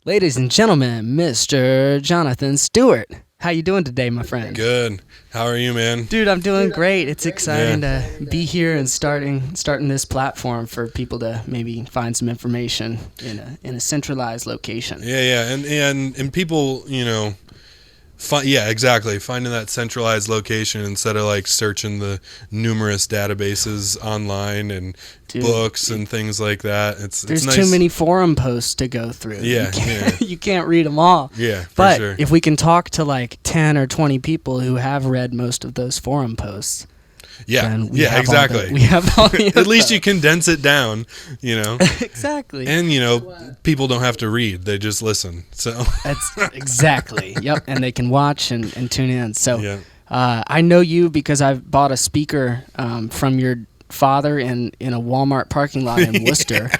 Ladies and gentlemen, Mr. Jonathan Stewart. How you doing today, my friend? Good. How are you, man? Dude, I'm doing great. It's exciting to be here and starting this platform for people to maybe find some information in a centralized location. Yeah, and people, exactly. Finding that centralized location instead of like searching the numerous databases online and books and things like that. There's it's nice. Too many forum posts to go through. Yeah, you can't read them all. Yeah, for but sure. If we can talk to like 10 or 20 people who have read most of those forum posts. Exactly. We have all the At least you condense it down, Exactly. And, people don't have to read. They just listen. So that's exactly. Yep. And they can watch and tune in. So I know you because I've bought a speaker from your father in a Walmart parking lot in Worcester.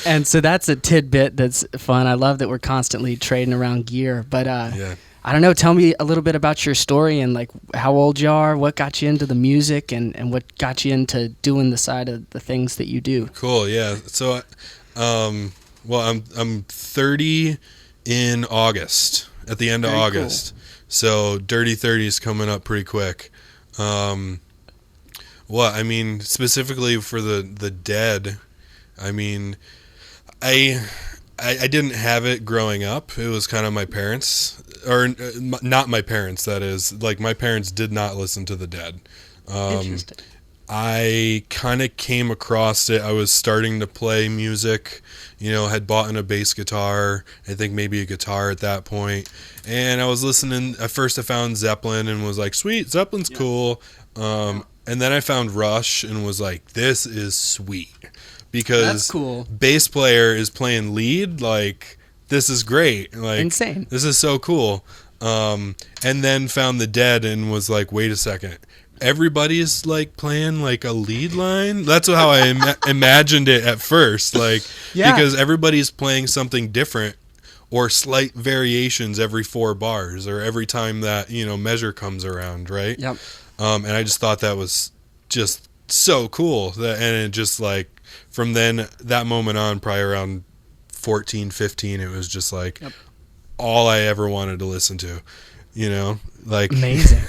And so that's a tidbit that's fun. I love that we're constantly trading around gear. But I don't know. Tell me a little bit about your story and like how old you are, what got you into the music, and what got you into doing the side of the things that you do. Cool. Yeah. So, I'm 30 in August, at the end of August. Cool. So Dirty 30 is coming up pretty quick. Specifically for the Dead, I didn't have it growing up. It was kind of my parents, or not my parents, that is. Like, my parents did not listen to the Dead. Interesting. I kind of came across it. I was starting to play music, had bought a bass guitar, I think maybe a guitar at that point. And I was listening. At first I found Zeppelin and was like, sweet, Zeppelin's cool. And then I found Rush and was like, this is sweet. Because that's cool. Bass player is playing lead, like, this is great. Like, insane. This is so cool. And then found the Dead and was like, wait a second. Everybody's like playing like a lead line. That's how I imagined it at first. Like, because everybody's playing something different or slight variations every 4 bars or every time that, measure comes around, right? Yep. And I just thought that was just so cool. And it just like, from then, that moment on, probably around 14, 15, it was just like all I ever wanted to listen to, like amazing.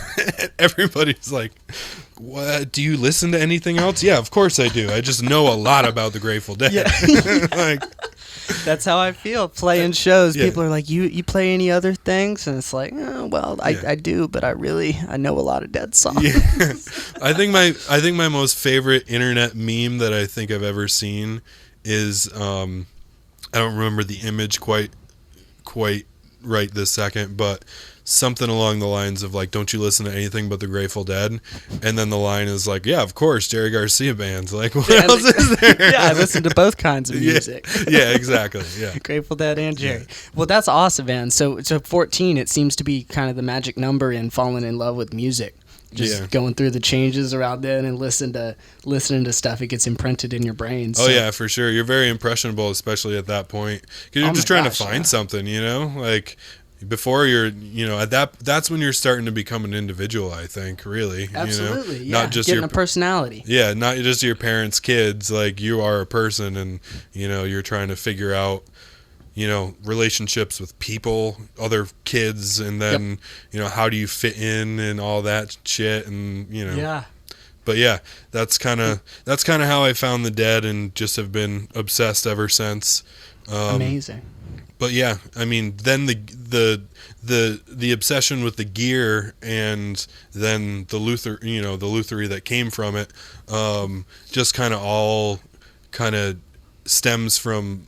Everybody's like, what, do you listen to anything else? Yeah, of course I do. I just know a lot about the Grateful Dead. Like, that's how I feel playing shows. People are like, you play any other things? And it's like, I do, but I know a lot of Dead songs. I think my most favorite internet meme that I think I've ever seen is I don't remember the image quite right this second, but something along the lines of like, don't you listen to anything but the Grateful Dead? And then the line is like, yeah, of course, Jerry Garcia bands. Like, what else is there? I listen to both kinds of music. Yeah, exactly. Yeah. Grateful Dead and Jerry. Well, that's awesome, man. So 14, it seems to be kind of the magic number in falling in love with music. Just going through the changes around then and listening to stuff, it gets imprinted in your brain. So. Oh yeah, for sure. You're very impressionable, especially at that point, because you're just trying to find something, like. Before you're, that's when you're starting to become an individual, I think, really. Absolutely, Not just getting a personality. Yeah, not just your parents' kids. Like, you are a person, and, you're trying to figure out, relationships with people, other kids, and then, how do you fit in and all that shit, and, Yeah. But yeah, that's kind of how I found the Dead and just have been obsessed ever since. Amazing. But yeah, then the obsession with the gear and then the lutherie that came from it, just kind of all stems from,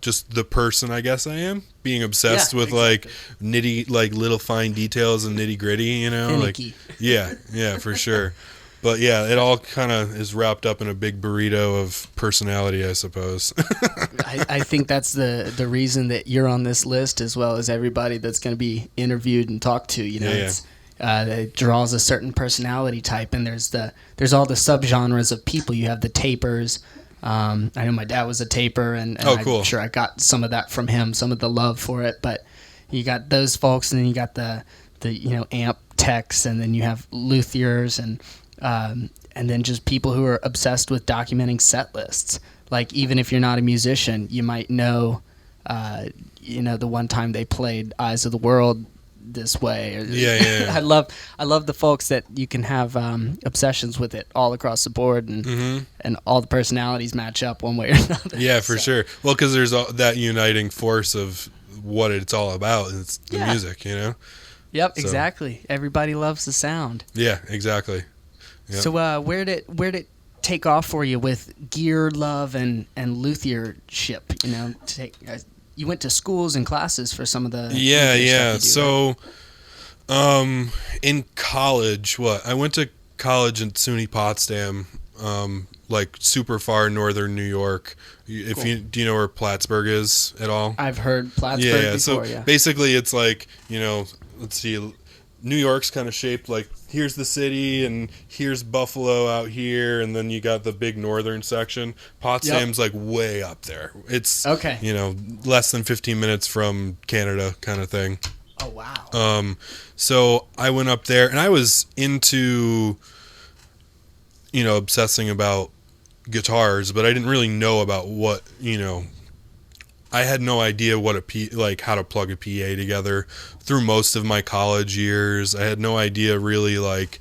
just the person I guess I am, being obsessed with like little fine details and nitty gritty, Finicky. like yeah, for sure. But yeah, it all kind of is wrapped up in a big burrito of personality, I suppose. I think that's the reason that you're on this list, as well as everybody that's going to be interviewed and talked to. It draws a certain personality type, and there's all the subgenres of people. You have the tapers. I know my dad was a taper, and cool. I'm sure I got some of that from him, some of the love for it. But you got those folks, and then you got the amp techs, and then you have luthiers, and then just people who are obsessed with documenting set lists. Like, even if you're not a musician, you might know the one time they played Eyes of the World this way. Yeah. I love the folks that you can have obsessions with it all across the board, and all the personalities match up one way or another. Yeah, for sure. Well, because there's that uniting force of what it's all about. It's the music, Yep, exactly. Everybody loves the sound. Yeah, exactly. Yep. So where did it take off for you with gear love and luthiership? You went to schools and classes for some of the yeah. Stuff you do, so right? in college, I went to college in SUNY Potsdam, like super far northern New York. If Cool. do you know where Plattsburgh is at all? I've heard Plattsburgh before. So basically it's like, let's see, New York's kind of shaped like, here's the city and here's Buffalo out here, and then you got the big northern section. Potsdam's like way up there. It's okay. Less than 15 minutes from Canada kind of thing. Oh wow. So I went up there and I was into obsessing about guitars, but I didn't really know about what, I had no idea what how to plug a PA together through most of my college years. I had no idea really like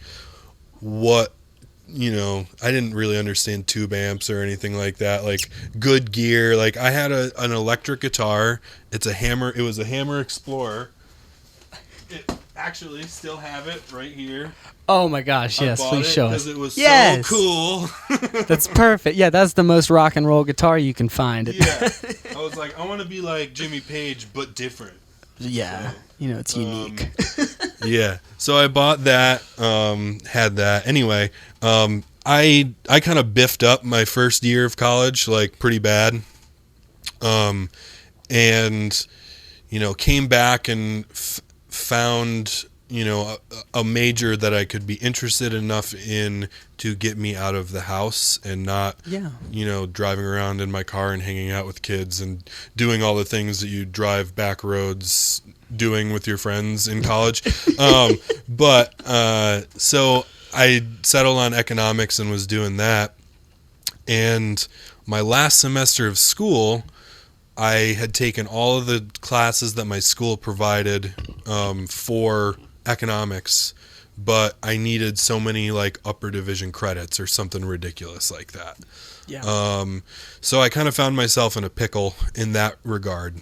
what, I didn't really understand tube amps or anything like that, like good gear. Like I had an electric guitar. It was a Hammer Explorer. It actually still have it right here. Oh my gosh, yes, please show us. Because it was so cool. That's perfect. Yeah, that's the most rock and roll guitar you can find. Yeah. I was like, I want to be like Jimmy Page, but different. Yeah, so, it's unique. Yeah. So I bought that, had that. Anyway, I kind of biffed up my first year of college, like pretty bad. And, came back and found a major that I could be interested enough in to get me out of the house and not driving around in my car and hanging out with kids and doing all the things that you drive back roads doing with your friends in college. So I settled on economics and was doing that, and my last semester of school I had taken all of the classes that my school provided for economics, but I needed so many like upper division credits or something ridiculous like that. Yeah. So I kind of found myself in a pickle in that regard.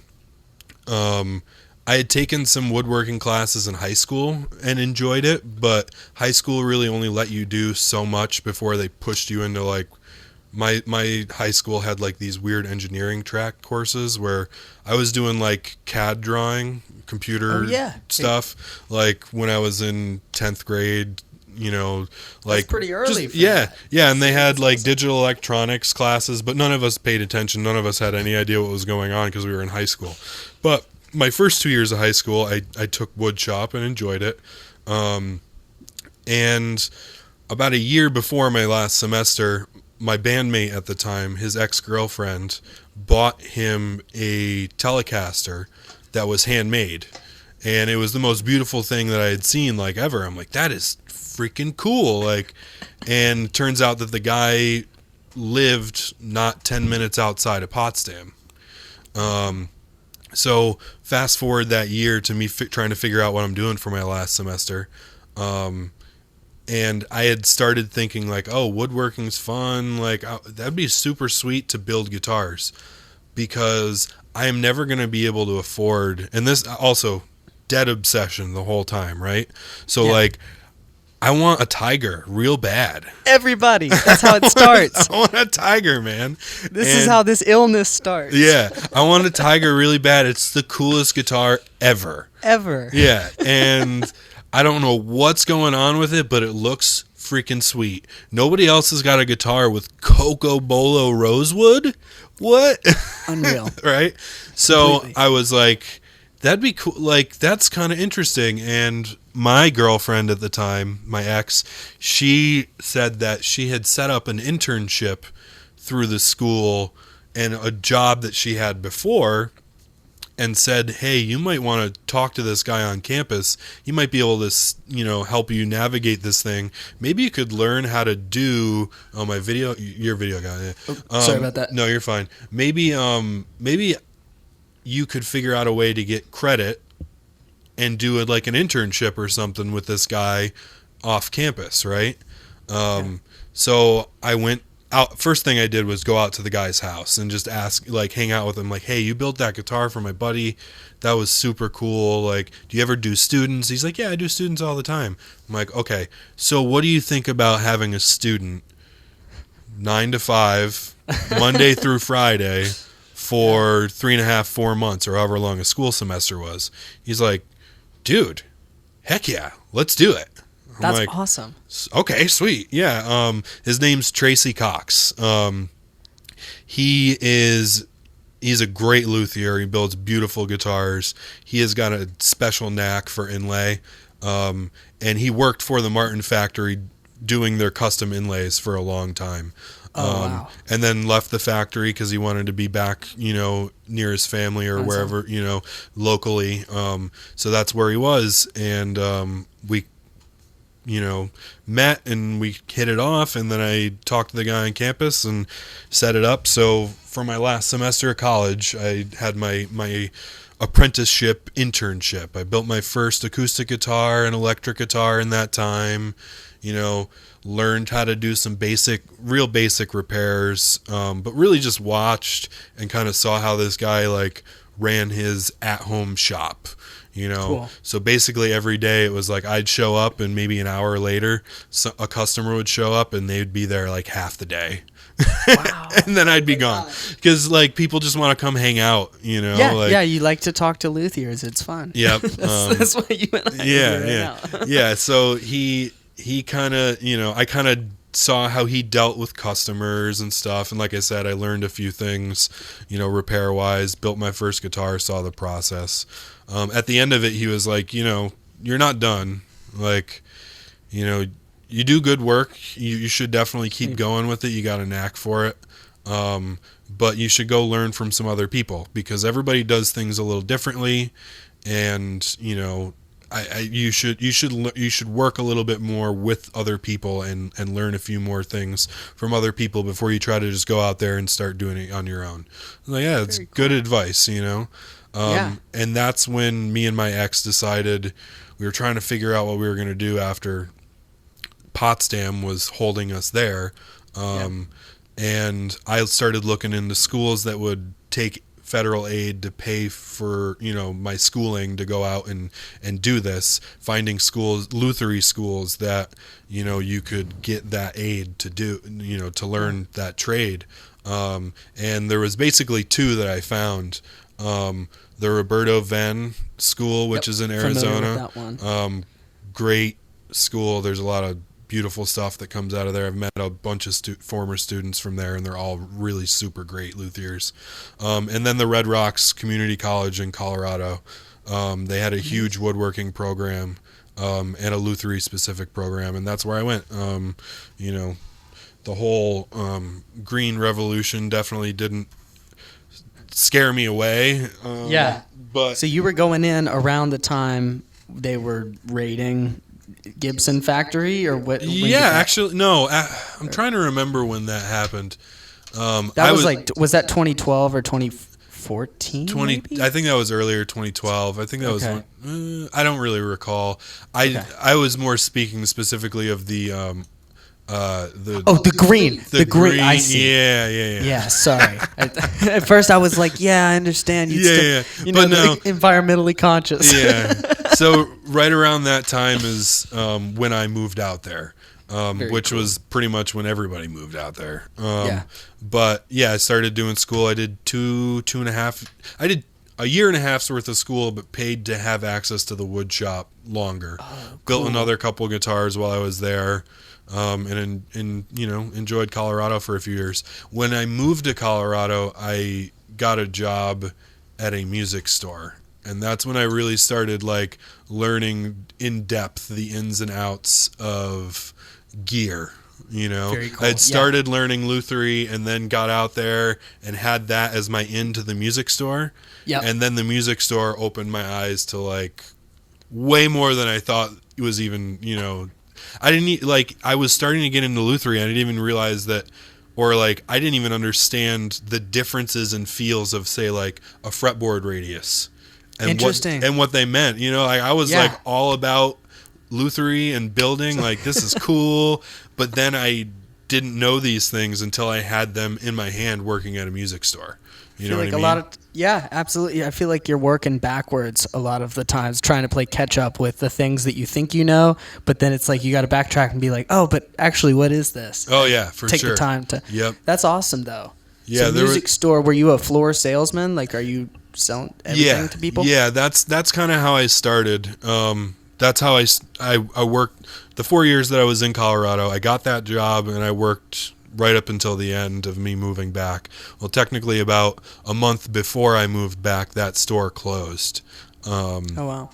I had taken some woodworking classes in high school and enjoyed it, but high school really only let you do so much before they pushed you into like my high school had like these weird engineering track courses where I was doing like CAD drawing, computer stuff, like when I was in 10th grade, like that's pretty early. Yeah, and they had like digital electronics classes, but none of us paid attention. None of us had any idea what was going on because we were in high school. But my first 2 years of high school, I took wood shop and enjoyed it. And about a year before my last semester, my bandmate at the time, his ex-girlfriend, bought him a Telecaster that was handmade. And it was the most beautiful thing that I had seen like ever. I'm like, that is freaking cool. Like, and turns out that the guy lived not 10 minutes outside of Potsdam. So fast forward that year to me trying to figure out what I'm doing for my last semester. And I had started thinking like, oh, woodworking's fun. Like that'd be super sweet to build guitars, because I am never going to be able to afford, and this also dead obsession the whole time. Right. So like, I want a Tiger real bad. Everybody. That's how it starts. I want a Tiger, man. This is how this illness starts. Yeah. I want a Tiger really bad. It's the coolest guitar ever. Yeah. And I don't know what's going on with it, but it looks freaking sweet. Nobody else has got a guitar with Coco Bolo rosewood. What? Unreal. Right? So Completely. I was like, that'd be cool. Like, that's kind of interesting. And my girlfriend at the time, my ex, she said that she had set up an internship through the school and a job that she had before, and said, hey, you might want to talk to this guy on campus. He might be able to, help you navigate this thing. Maybe you could learn how to do, your video guy. Sorry about that. No, you're fine. Maybe you could figure out a way to get credit and do it like an internship or something with this guy off campus, right? So I went out. First thing I did was go out to the guy's house and just ask, like, hang out with him. Like, hey, you built that guitar for my buddy. That was super cool. Like, do you ever do students? He's like, yeah, I do students all the time. I'm like, okay, so what do you think about having a student 9 to 5, Monday through Friday for 3.5, 4 months, or however long a school semester was? He's like, dude, heck yeah, let's do it. That's like, awesome. Okay, sweet. Yeah. His name's Tracy Cox. He's a great luthier. He builds beautiful guitars. He has got a special knack for inlay. And he worked for the Martin factory doing their custom inlays for a long time. Wow. And then left the factory because he wanted to be back, near his family or wherever, locally. So that's where he was. And we met and we hit it off, and then I talked to the guy on campus and set it up. So for my last semester of college, I had my apprenticeship internship. I built my first acoustic guitar and electric guitar in that time, learned how to do some real basic repairs, but really just watched and kind of saw how this guy like ran his at-home shop. Cool. So basically every day it was like I'd show up, and maybe an hour later a customer would show up, and they'd be there like half the day. Wow. And then I'd be gone because like people just want to come hang out, Yeah, you like to talk to luthiers. It's fun. Yep. That's what you and I do right now. Yeah. So he kind of, I kind of saw how he dealt with customers and stuff, and like I said, I learned a few things, repair wise. Built my first guitar, saw the process. At the end of it, he was like, you're not done. Like, you do good work. You should definitely keep going with it. You got a knack for it. But you should go learn from some other people, because everybody does things a little differently. And, you should work a little bit more with other people and learn a few more things from other people before you try to just go out there and start doing it on your own. Like, yeah, it's good advice, And that's when me and my ex decided we were trying to figure out what we were going to do after Potsdam was holding us there. And I started looking into schools that would take federal aid to pay for, my schooling to go out and do this, finding schools, lutherie schools that, you could get that aid to do, to learn that trade. And there was basically 2 that I found. The Roberto Venn School, which is in Arizona. With that one. Great school. There's a lot of beautiful stuff that comes out of there. I've met a bunch of former students from there, and they're all really super great luthiers. And then the Red Rocks Community College in Colorado. They had a huge woodworking program and a lutherie specific program, and that's where I went. The whole green revolution definitely didn't scare me away. But so you were going in around the time they were raiding Gibson factory, or what? Actually, no. I'm trying to remember when that happened. Was that 2012 or 2014? I think that was earlier, 2012. I think that was. I don't really recall. I was more speaking specifically of the green. The green. I see. Yeah. Yeah, sorry. At first I was like, yeah, I understand. But no. Environmentally conscious. Yeah. So right around that time is when I moved out there, which was pretty much when everybody moved out there. But yeah, I started doing school. I did 2.5. I did a year and a half's worth of school, but paid to have access to the wood shop longer. Built another couple guitars while I was there. And enjoyed Colorado for a few years. When I moved to Colorado, I got a job at a music store, and that's when I really started like learning in depth the ins and outs of gear. Very cool. I'd started learning lutherie, and then got out there and had that as my in to the music store. And then the music store opened my eyes to like way more than I thought it was even, I was starting to get into lutherie. I didn't even realize that or like I didn't even understand the differences in feels of, say, like a fretboard radius and Interesting. what they meant. You know, like I was like all about lutherie and building, like this is cool, but then I didn't know these things until I had them in my hand working at a music store. You know what I mean? Yeah, absolutely. I feel like you're working backwards a lot of the times, trying to play catch up with the things that you think you know, but then it's like you got to backtrack and be like, oh, but actually, what is this? Oh, yeah, for sure. Take the time to. Yep. That's awesome, though. Yeah, so music store. Were you a floor salesman? Like, are you selling everything to people? Yeah, that's kind of how I started. That's how I worked the 4 years that I was in Colorado. I got that job and I worked right up until the end of me moving back. Well, technically about a month before I moved back, that store closed. Oh, wow.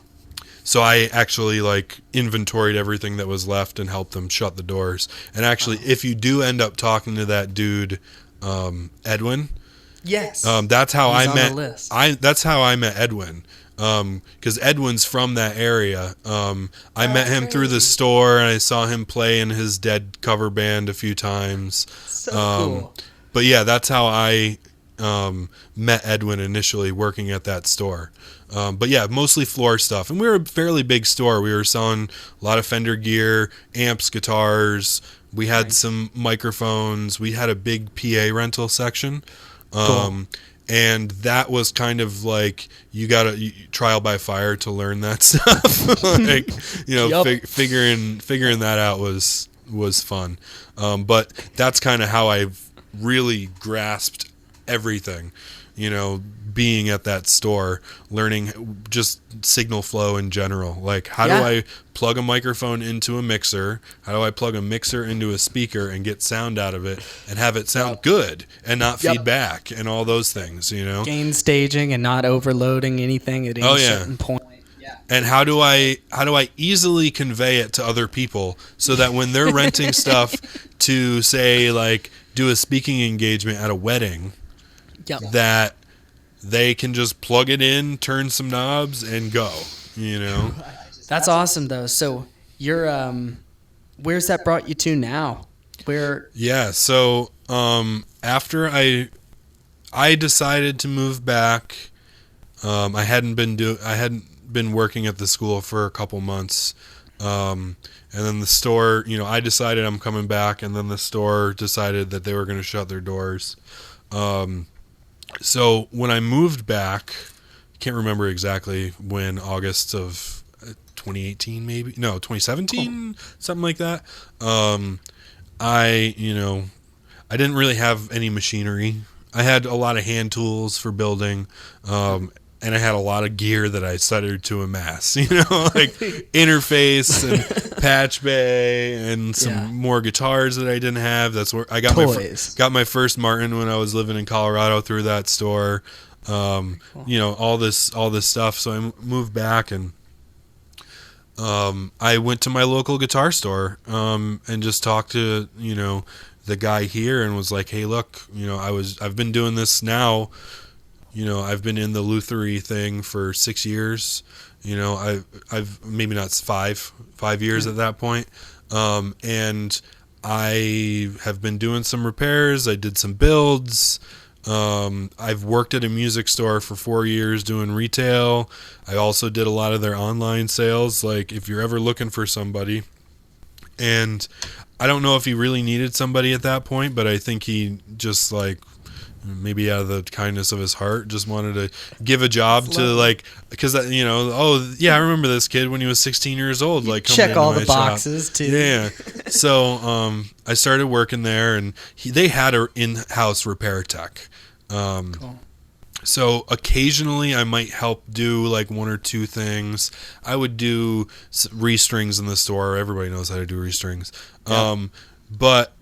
So I actually like inventoried everything that was left and helped them shut the doors. And actually, if you do end up talking to that dude, Edwin, yes, that's how He's I on met. The list. That's how I met Edwin. Because Edwin's from that area. I met him through the store, and I saw him play in his Dead cover band a few times. So cool. But yeah, that's how I met Edwin initially, working at that store. But yeah, mostly floor stuff. And we were a fairly big store. We were selling a lot of Fender gear, amps, guitars. We had some microphones. We had a big PA rental section. Cool. And that was kind of like you got to trial by fire to learn that stuff. Like, you know, figuring that out was fun. But that's kind of how I've really grasped everything, you know, being at that store, learning just signal flow in general. Like, how do I plug a microphone into a mixer? How do I plug a mixer into a speaker and get sound out of it and have it sound good and not feedback and all those things, you know? Gain staging and not overloading anything at any certain point. Yeah. And how do I easily convey it to other people so that when they're renting stuff to, say, like do a speaking engagement at a wedding, that they can just plug it in, turn some knobs, and go, you know? That's awesome, though. So you're, where's that brought you to now? Yeah, so after I decided to move back, I hadn't been working at the school for a couple months, and then the store, you know, I decided I'm coming back, and then the store decided that they were going to shut their doors. So when I moved back, I can't remember exactly when, August of 2018 maybe? No, 2017, something like that. I didn't really have any machinery. I had a lot of hand tools for building, and I had a lot of gear that I started to amass, you know, like interface and patch bay and some more guitars that I didn't have. That's where I got my first Martin when I was living in Colorado through that store. You know, all this stuff. So I moved back and I went to my local guitar store and just talked to, you know, the guy here and was like, hey, look, you know, I've been doing this now. You know, I've been in the lutherie thing for 6 years. You know, I've maybe not 5 years at that point. And I have been doing some repairs. I did some builds. I've worked at a music store for 4 years doing retail. I also did a lot of their online sales. Like, if you're ever looking for somebody, and I don't know if he really needed somebody at that point, but I think he just, like, maybe out of the kindness of his heart, just wanted to give a job to, like, because, you know, oh yeah, I remember this kid when he was 16 years old, like, check all the boxes too. Yeah. So I started working there, and they had an in-house repair tech. Cool. So occasionally I might help do like 1 or 2 things. I would do restrings in the store. Everybody knows how to do restrings. But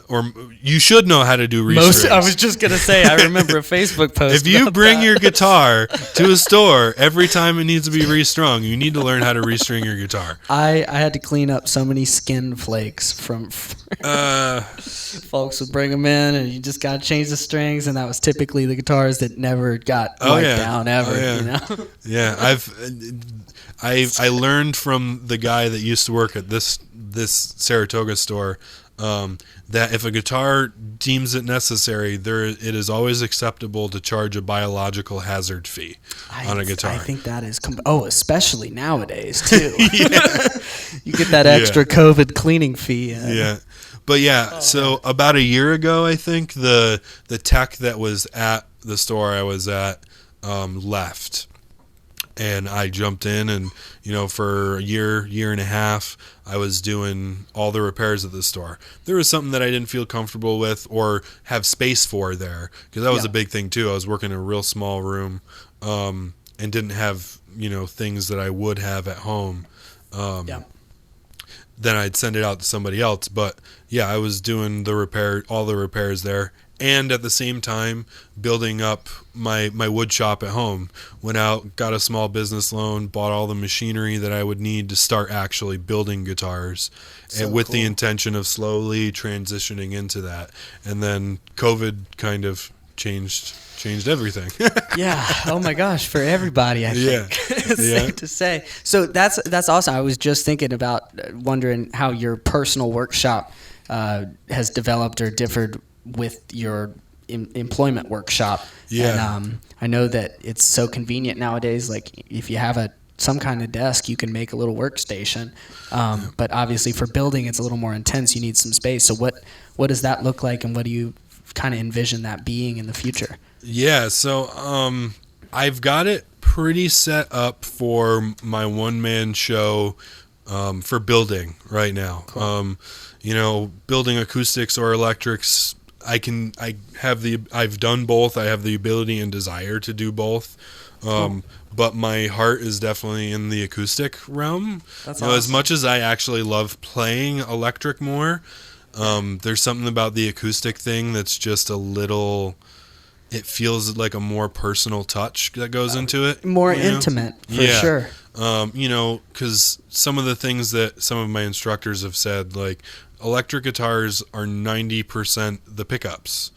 or you should know how to do restrings. I was just going to say, I remember a Facebook post. If you bring your guitar to a store, every time it needs to be restrung, you need to learn how to restring your guitar. I had to clean up so many skin flakes from folks would bring them in, and you just got to change the strings, and that was typically the guitars that never got wiped down ever. You know? Yeah, I learned from the guy that used to work at this Saratoga store. that if a guitar deems it necessary, it is always acceptable to charge a biological hazard fee on a guitar. I think that is especially nowadays too. You get that extra COVID cleaning fee. Yeah. But so about a year ago, I think the tech that was at the store I was at left, and I jumped in, and for a year and a half, I was doing all the repairs at the store. There was something that I didn't feel comfortable with or have space for there, because that was a big thing too. I was working in a real small room, and didn't have things that I would have at home. Then I'd send it out to somebody else. But I was doing all the repairs there, and at the same time building up my wood shop at home. Went out, got a small business loan, bought all the machinery that I would need to start actually building guitars, and with the intention of slowly transitioning into that. And then COVID kind of changed everything. Oh my gosh, for everybody, I think. It's safe to say. So that's awesome. I was just thinking about wondering how your personal workshop has developed or differed with your employment workshop. And I know that it's so convenient nowadays. Like if you have some kind of desk, you can make a little workstation. But obviously for building, it's a little more intense. You need some space. So what does that look like, and what do you kind of envision that being in the future? So I've got it pretty set up for my one-man show for building right now. Cool. Building acoustics or electrics, I've done both. I have the ability and desire to do both. But my heart is definitely in the acoustic realm. That's awesome. As much as I actually love playing electric more, there's something about the acoustic thing that's just a little, it feels like a more personal touch that goes into it. More intimate, for sure. Because some of the things that some of my instructors have said, like electric guitars are 90% the pickups.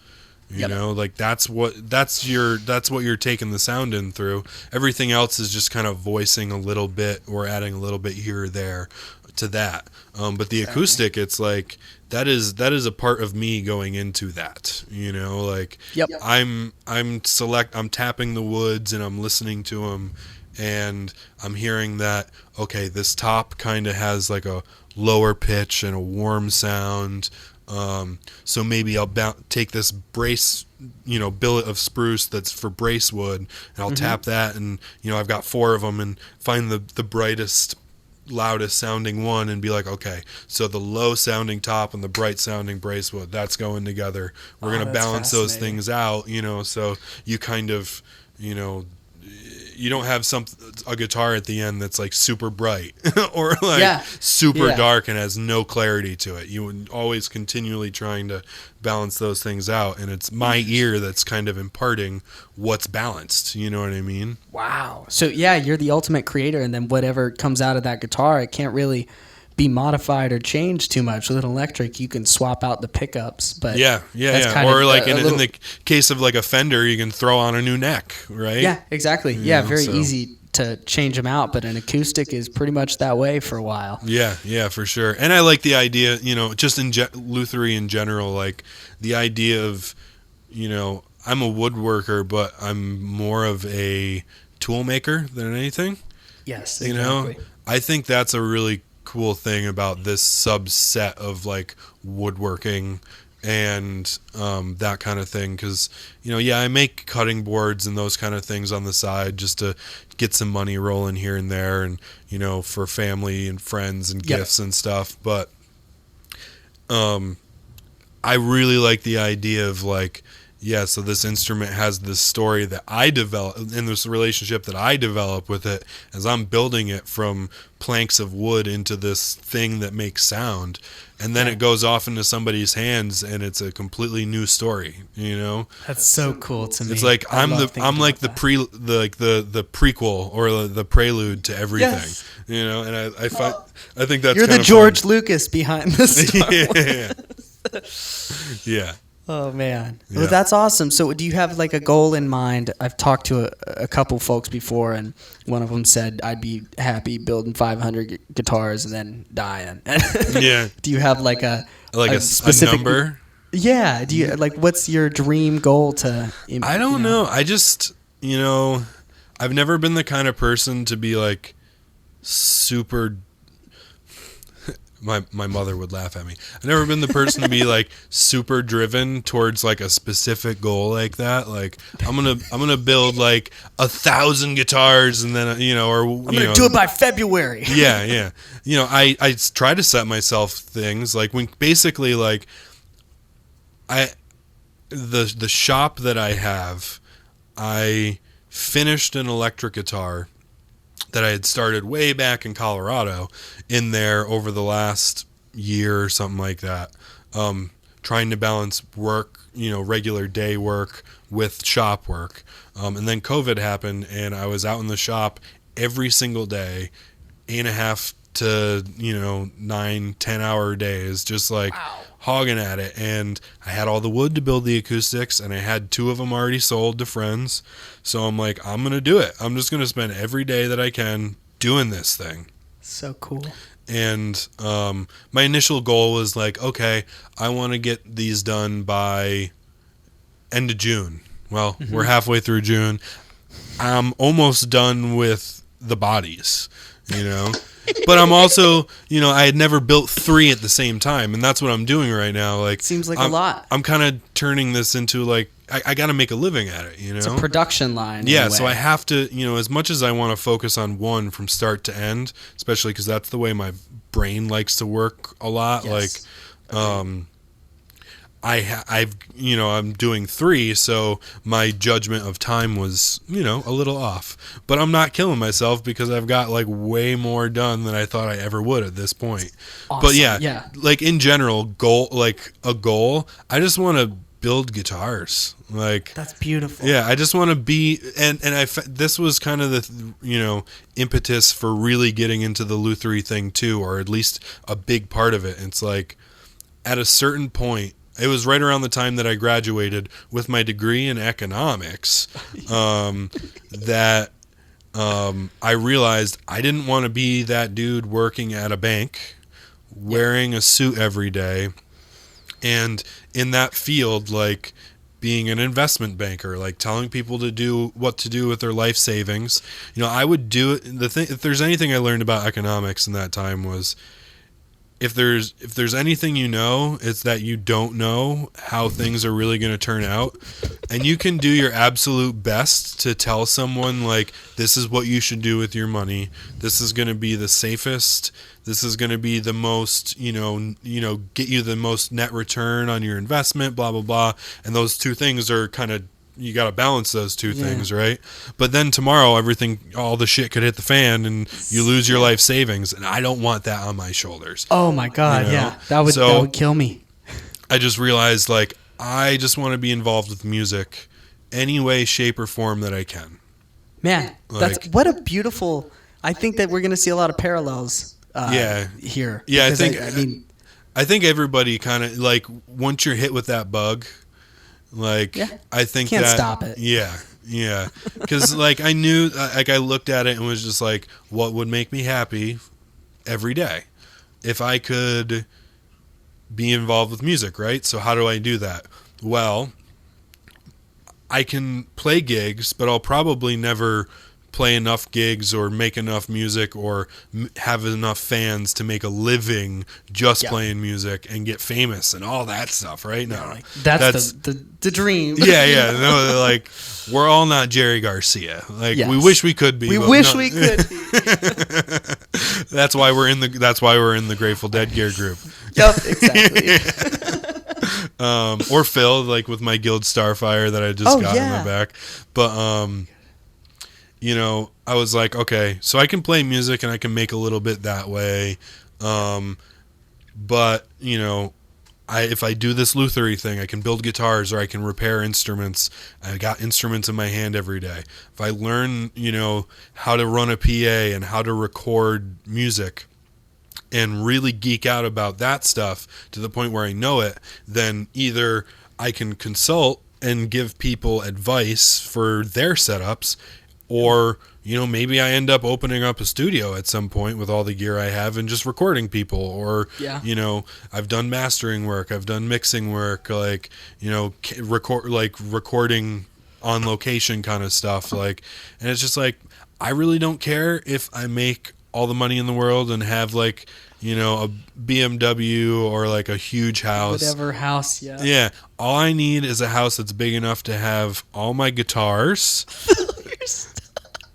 Like that's what you're taking the sound in through. Everything else is just kind of voicing a little bit or adding a little bit here or there to that. But the acoustic, it's like that is a part of me going into that. I'm tapping the woods and I'm listening to them, and I'm hearing that, okay, this top kind of has like a lower pitch and a warm sound. So maybe I'll take this brace, billet of spruce that's for brace wood, and I'll tap that, and I've got 4 of them, and find the brightest, loudest sounding one, and be like, okay, so the low sounding top and the bright sounding brace wood, that's going together. We're going to balance those things out, so you kind of, you don't have a guitar at the end that's like super bright or like super dark and has no clarity to it. You would always continually trying to balance those things out, and it's my ear that's kind of imparting what's balanced. You know what I mean? Wow. So you're the ultimate creator, and then whatever comes out of that guitar, it can't really be modified or changed too much. With an electric, you can swap out the pickups, but or like in the case of like a Fender, you can throw on a new neck, right? Yeah, exactly. Very easy to change them out, but an acoustic is pretty much that way for a while. Yeah, for sure. And I like the idea, just in lutherie in general, like the idea of, I'm a woodworker, but I'm more of a tool maker than anything. Yes, exactly. I think that's a really cool thing about this subset of like woodworking and that kind of thing, because I make cutting boards and those kind of things on the side just to get some money rolling here and there, and for family and friends and gifts and stuff. But I really like the idea of like, so this instrument has this story that I develop, in this relationship that I develop with it as I'm building it from planks of wood into this thing that makes sound, and then it goes off into somebody's hands and it's a completely new story. That's so cool to me. It's like I'm like the prequel or the prelude to everything. Yes. And I think that's you're kind the of George fun. Lucas behind the Star Wars. Yeah. Oh man, Yeah. well, that's awesome. So, do you have like a goal in mind? I've talked to a couple folks before, and one of them said, "I'd be happy building 500 guitars and then dying." Yeah. Do you have like a specific number? Yeah. Do you like what's your dream goal to? I don't know. I just I've never been the kind of person to be like super. My mother would laugh at me. I've never been the person to be like super driven towards like a specific goal like that. Like I'm gonna build like 1,000 guitars and then or I'm gonna do it by February. Yeah. I try to set myself things like when basically like the shop that I have, I finished an electric guitar that I had started way back in Colorado in there over the last year or something like that, trying to balance work, regular day work with shop work. And then COVID happened and I was out in the shop every single day, 8.5 to 9-10 hour days, just like hogging at it. And I had all the wood to build the acoustics and I had 2 of them already sold to friends, so I'm like, I'm gonna do it. I'm just gonna spend every day that I can doing this thing. So cool. And my initial goal was like, okay, I want to get these done by end of June. Well, we're halfway through June. I'm almost done with the bodies, But I'm also, I had never built 3 at the same time, and that's what I'm doing right now. Like, seems like a lot. I'm kind of turning this into like I got to make a living at it. It's a production line. Yeah, so I have to, as much as I want to focus on one from start to end, especially because that's the way my brain likes to work a lot. Yes. Like, I'm doing 3, so my judgment of time was, a little off. But I'm not killing myself because I've got like way more done than I thought I ever would at this point. Awesome. But yeah, like in general, a goal, I just want to build guitars. Like, that's beautiful. Yeah, I just want to be, and this was kind of the impetus for really getting into the lutherie thing too, or at least a big part of it. It's like at a certain point. It was right around the time that I graduated with my degree in economics that I realized I didn't want to be that dude working at a bank, wearing a suit every day, and in that field, like being an investment banker, like telling people to do what to do with their life savings. I would do it. If there's anything I learned about economics in that time was, if there's anything it's that you don't know how things are really going to turn out, and you can do your absolute best to tell someone like, this is what you should do with your money. This is going to be the safest. This is going to be the most, get you the most net return on your investment, blah, blah, blah. And those 2 things are kind of, you got to balance those 2 things, right? But then tomorrow, all the shit could hit the fan and you lose your life savings. And I don't want that on my shoulders. Oh my God. Yeah. That would kill me. I just realized like, I just want to be involved with music any way, shape or form that I can. Man, that's what a beautiful, I think that we're going to see a lot of parallels here. Yeah. I think everybody kind of like, once you're hit with that bug, like, I think can't stop it. Yeah. Because like I knew, like I looked at it and was just like, what would make me happy every day if I could be involved with music, right? So how do I do that? Well, I can play gigs, but I'll probably never play enough gigs or make enough music or have enough fans to make a living just playing music and get famous and all that stuff, right? No, that's the dream. Yeah. No, like we're all not Jerry Garcia. Like we wish we could be. We wish we could be. That's why we're in the Grateful Dead gear group. Yep, exactly. Or Phil, like with my Guild Starfire that I just got on my back, but I was like, okay, so I can play music and I can make a little bit that way. But, if I do this lutherie thing, I can build guitars or I can repair instruments. I got instruments in my hand every day. If I learn, how to run a PA and how to record music and really geek out about that stuff to the point where I know it, then either I can consult and give people advice for their setups, or maybe I end up opening up a studio at some point with all the gear I have and just recording people, or I've done mastering work, I've done mixing work, recording on location kind of stuff, and it's just like, I really don't care if I make all the money in the world and have a BMW or a huge house. Whatever house, yeah. Yeah. All I need is a house that's big enough to have all my guitars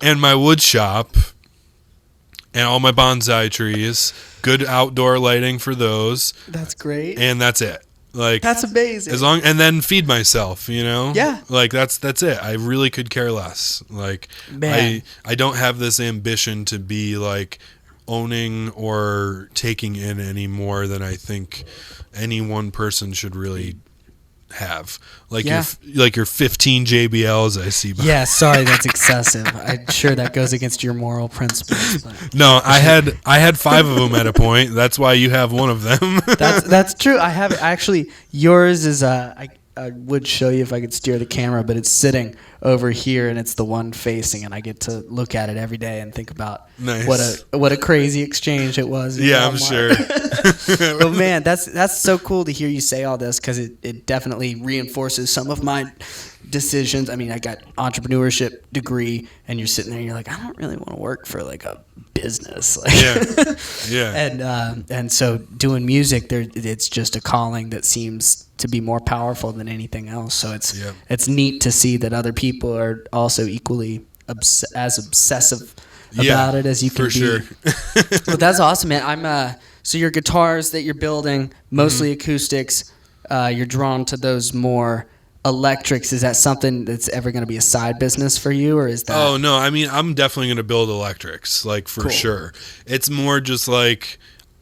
and my wood shop and all my bonsai trees, good outdoor lighting for those. That's great. And that's it. That's amazing. And then feed myself, Yeah. That's it. I really could care less. Man. I don't have this ambition to be owning or taking in any more than I think any one person should really have. Your 15 JBLs I see behind. Yeah, sorry, that's excessive. I'm sure that goes against your moral principles. But. No, I had 5 of them at a point. That's why you have one of them. That's true. I have actually. Yours is I would show you if I could steer the camera, but it's sitting over here and it's the one facing, and I get to look at it every day and think about what a crazy exchange it was. Yeah, I'm sure. But man, that's so cool to hear you say all this, because it definitely reinforces some of my decisions. I mean, I got entrepreneurship degree, and you're sitting there and you're like, I don't really want to work for a business. Yeah. And so doing music, it's just a calling that seems to be more powerful than anything else. So it's neat to see that other people are also equally as obsessive about it as you can be. For sure. But that's awesome, man. So your guitars that you're building, mostly acoustics, you're drawn to those more electrics. Is that something that's ever going to be a side business for you, or is that? Oh no, I mean, I'm definitely going to build electrics, for sure. It's more just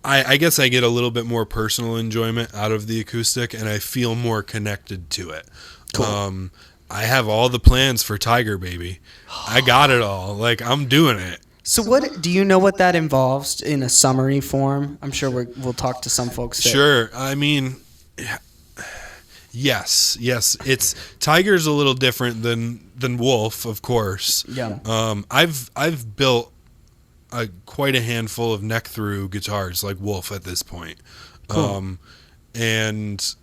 I guess I get a little bit more personal enjoyment out of the acoustic, and I feel more connected to it. Cool. I have all the plans for Tiger Baby. I got it all. I'm doing it. So what do you know what that involves in a summary form? I'm sure we'll talk to some folks. Sure. I mean, yes. It's Tiger's a little different than Wolf, of course. Yeah. I've built quite a handful of neck through guitars like Wolf at this point. Cool. And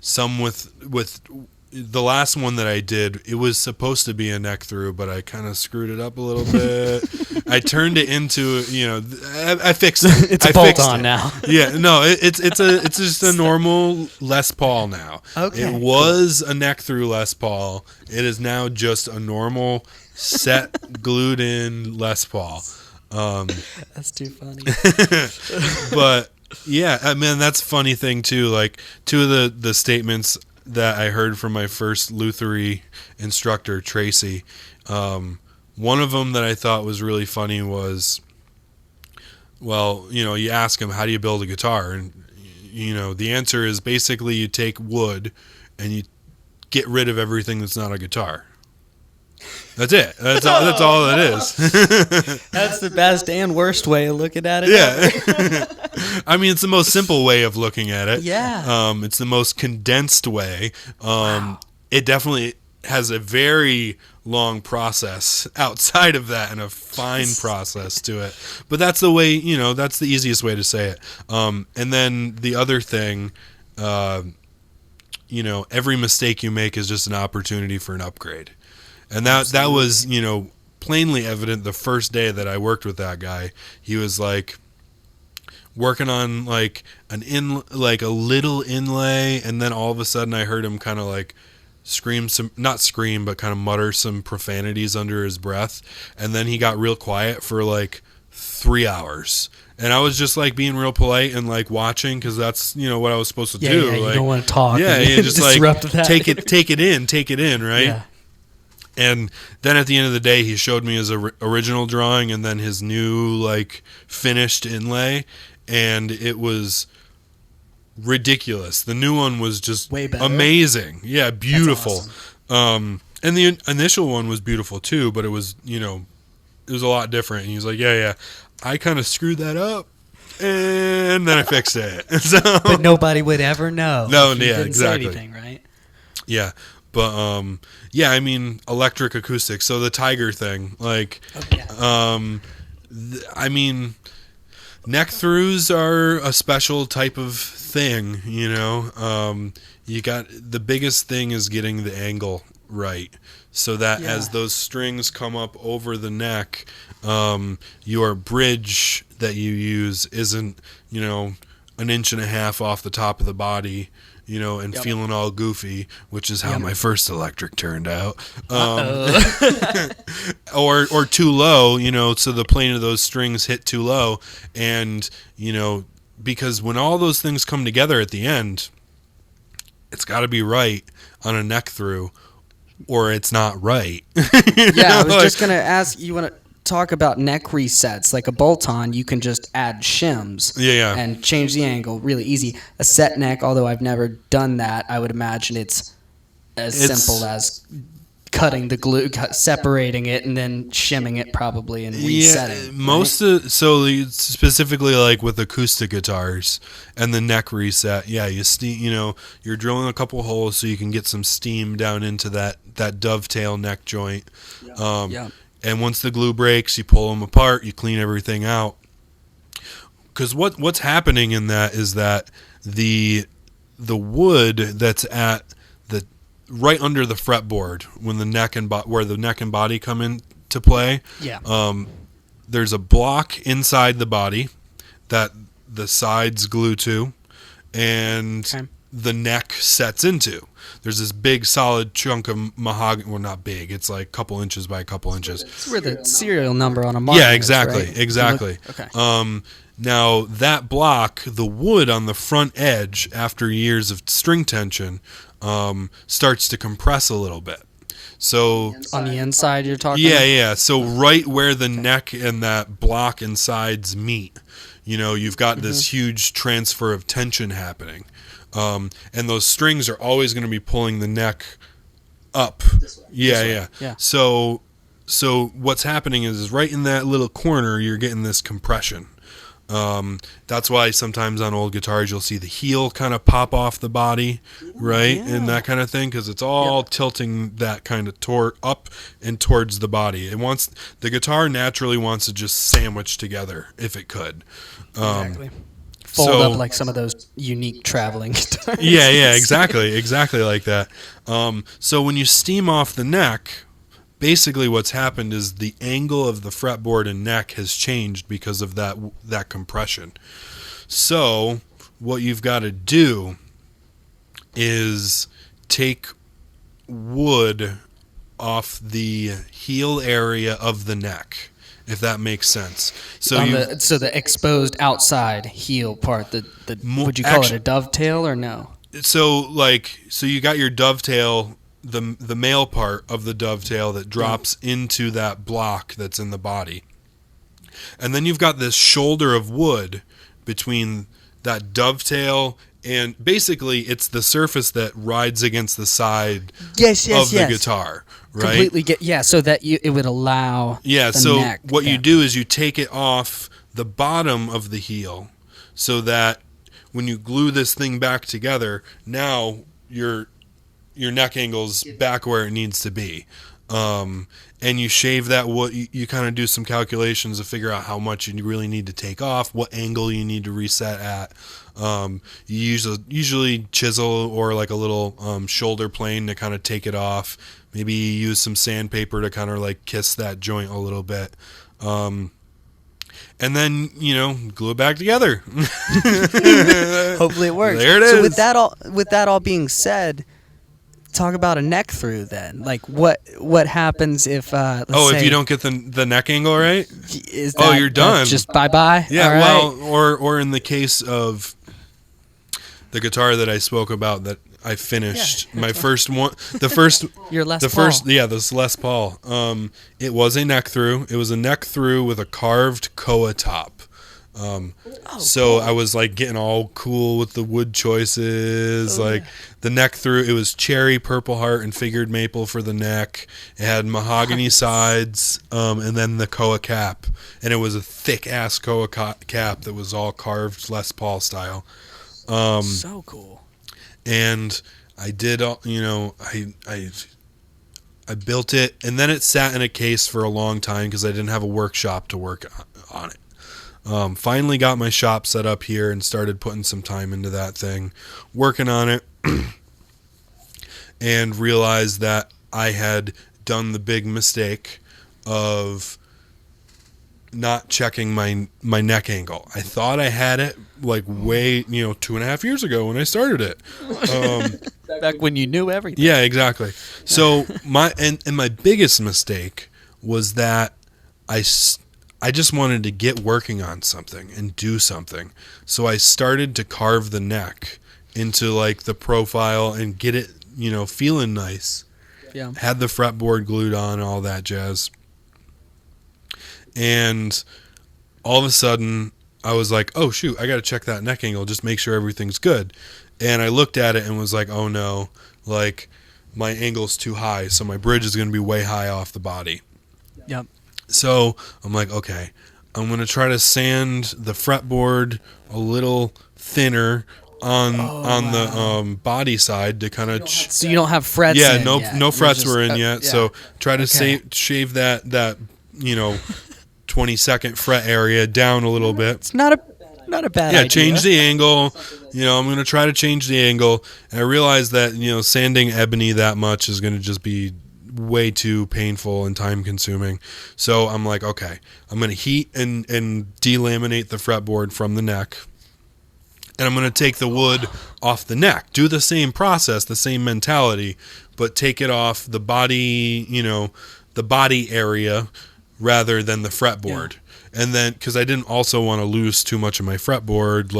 some with the last one that I did, it was supposed to be a neck through, but I kind of screwed it up a little bit. I turned it into, I fixed it. It's a bolt on now. Yeah, no, it's just a normal Les Paul now. Okay. It was a neck through Les Paul. It is now just a normal set glued in Les Paul. That's too funny. But yeah, I mean, that's a funny thing too. Two of the statements that I heard from my first lutherie instructor, Tracy. One of them that I thought was really funny was, well, you ask him, how do you build a guitar? And, the answer is basically you take wood and you get rid of everything that's not a guitar. That's it. That's all it is. That's the best and worst way of looking at it. Yeah. I mean, it's the most simple way of looking at it. Yeah. It's the most condensed way. Wow. It definitely has a very long process outside of that and a fine process to it. But that's the way, that's the easiest way to say it. And then the other thing, every mistake you make is just an opportunity for an upgrade. And that was, plainly evident the first day that I worked with that guy. He was working on a little inlay, and then all of a sudden I heard him kind of scream not scream, but kind of mutter some profanities under his breath. And then he got real quiet for 3 hours. And I was just being real polite and watching, because that's what I was supposed to do. Yeah, you don't want to talk. Yeah, you just disrupt that. take it in, right? Yeah. And then at the end of the day, he showed me his original drawing and then his new finished inlay, and it was ridiculous. The new one was just way better. Amazing. Yeah, beautiful. Awesome. And the initial one was beautiful too, but it was it was a lot different. And he was like, yeah, I kind of screwed that up. and then I fixed it. So, but nobody would ever know. No, if you yeah, didn't exactly. Say anything, right? Yeah, but yeah, I mean, electric acoustics. So the Tiger thing, like, I mean, neck throughs are a special type of thing, you know. You got the biggest thing is getting the angle right, so that as those strings come up over the neck, your bridge that you use isn't, you know, an inch and a half off the top of the body, you know, and feeling all goofy, which is how my first electric turned out. Or too low, you know, so the plane of those strings hit too low. And, you know, because when all those things come together at the end, it's got to be right on a neck through, or it's not right. I was just going to ask, you want to talk about neck resets? Like a bolt-on, you can just add shims and change the angle really easy. A set neck, although I've never done that, I would imagine it's simple as cutting the glue, separating it, and then shimming it probably and resetting. So specifically like with acoustic guitars and the neck reset, you know, you're drilling a couple holes so you can get some steam down into that dovetail neck joint. And once the glue breaks, you pull them apart, you clean everything out. Because what's happening in that is that the wood that's at the right under the fretboard when the neck and where the neck and body come into play, there's a block inside the body that the sides glue to, and the neck sets into. There's this big solid chunk of mahogany. Well, not big. It's like a couple inches by a couple inches. It's where the serial number on a marker is, right? Exactly. Okay. Now, that block, the wood on the front edge, after years of string tension, starts to compress a little bit. So on the inside you're talking? Yeah. So right where the neck and that block and sides meet, you know, you've got this huge transfer of tension happening. And those strings are always going to be pulling the neck up. Yeah. So what's happening is right in that little corner, you're getting this compression. That's why sometimes on old guitars you'll see the heel kind of pop off the body, right? And that kind of thing, because it's all tilting that kind of up and towards the body. The guitar naturally wants to just sandwich together if it could. Exactly. Fold up like some of those unique traveling guitars. Exactly like that. So when you steam off the neck, basically what's happened is the angle of the fretboard and neck has changed because of that compression. So what you've got to do is take wood off the heel area of the neck, if that makes sense. So the exposed outside heel part, would you call it a dovetail or no? So you got your dovetail, the male part of the dovetail that drops into that block that's in the body. And then you've got this shoulder of wood between that dovetail, and basically it's the surface that rides against the side of the guitar, right? Completely so that it would allow the neck. What you do is you take it off the bottom of the heel so that when you glue this thing back together, now your neck angle's back where it needs to be. And you shave that wood. You kind of do some calculations to figure out how much you really need to take off, what angle you need to reset at. You usually chisel or like a little shoulder plane to kind of take it off. Maybe use some sandpaper to kind of like kiss that joint a little bit. And then, glue it back together. Hopefully it works. There it is. So with that all being said, talk about a neck through then. Like what happens if if you don't get the neck angle right? You're done. Just bye-bye? Yeah, right. Well, or in the case of the guitar that I spoke about that I finished, my first one, your Les Paul. This Les Paul. It was a neck through. It was a neck through with a carved koa top. So I was like getting all cool with the wood choices, the neck through. It was cherry, purple heart, and figured maple for the neck. It had mahogany sides, and then the koa cap, and it was a thick ass koa cap that was all carved Les Paul style. So cool. And I did, I built it, and then it sat in a case for a long time because I didn't have a workshop to work on it. Finally got my shop set up here and started putting some time into that thing, working on it, and realized that I had done the big mistake of not checking my neck angle. I thought I had it like way, 2.5 years ago when I started it. Back when you knew everything. Yeah, exactly. So my biggest mistake was that I just wanted to get working on something and do something. So I started to carve the neck into like the profile and get it, feeling nice. Yeah. Had the fretboard glued on, all that jazz. And all of a sudden I was like, oh shoot, I got to check that neck angle, just make sure everything's good. And I looked at it and was like, oh no, like my angle's too high, so my bridge is going to be way high off the body. Yep. So I'm like, okay, I'm going to try to sand the fretboard a little thinner on the body side to kind of... So you don't have frets in yet. No frets were in yet, so try to shave that 22nd fret area down a little bit. It's not a bad idea. Change the angle. I'm going to try to change the angle. And I realized that, sanding ebony that much is going to just be way too painful and time consuming. So I'm like, okay, I'm going to heat and delaminate the fretboard from the neck. And I'm going to take the wood off the neck. Do the same process, the same mentality, but take it off the body, the body area rather than the fretboard. Yeah. And then, because I didn't also want to lose too much of my fretboard,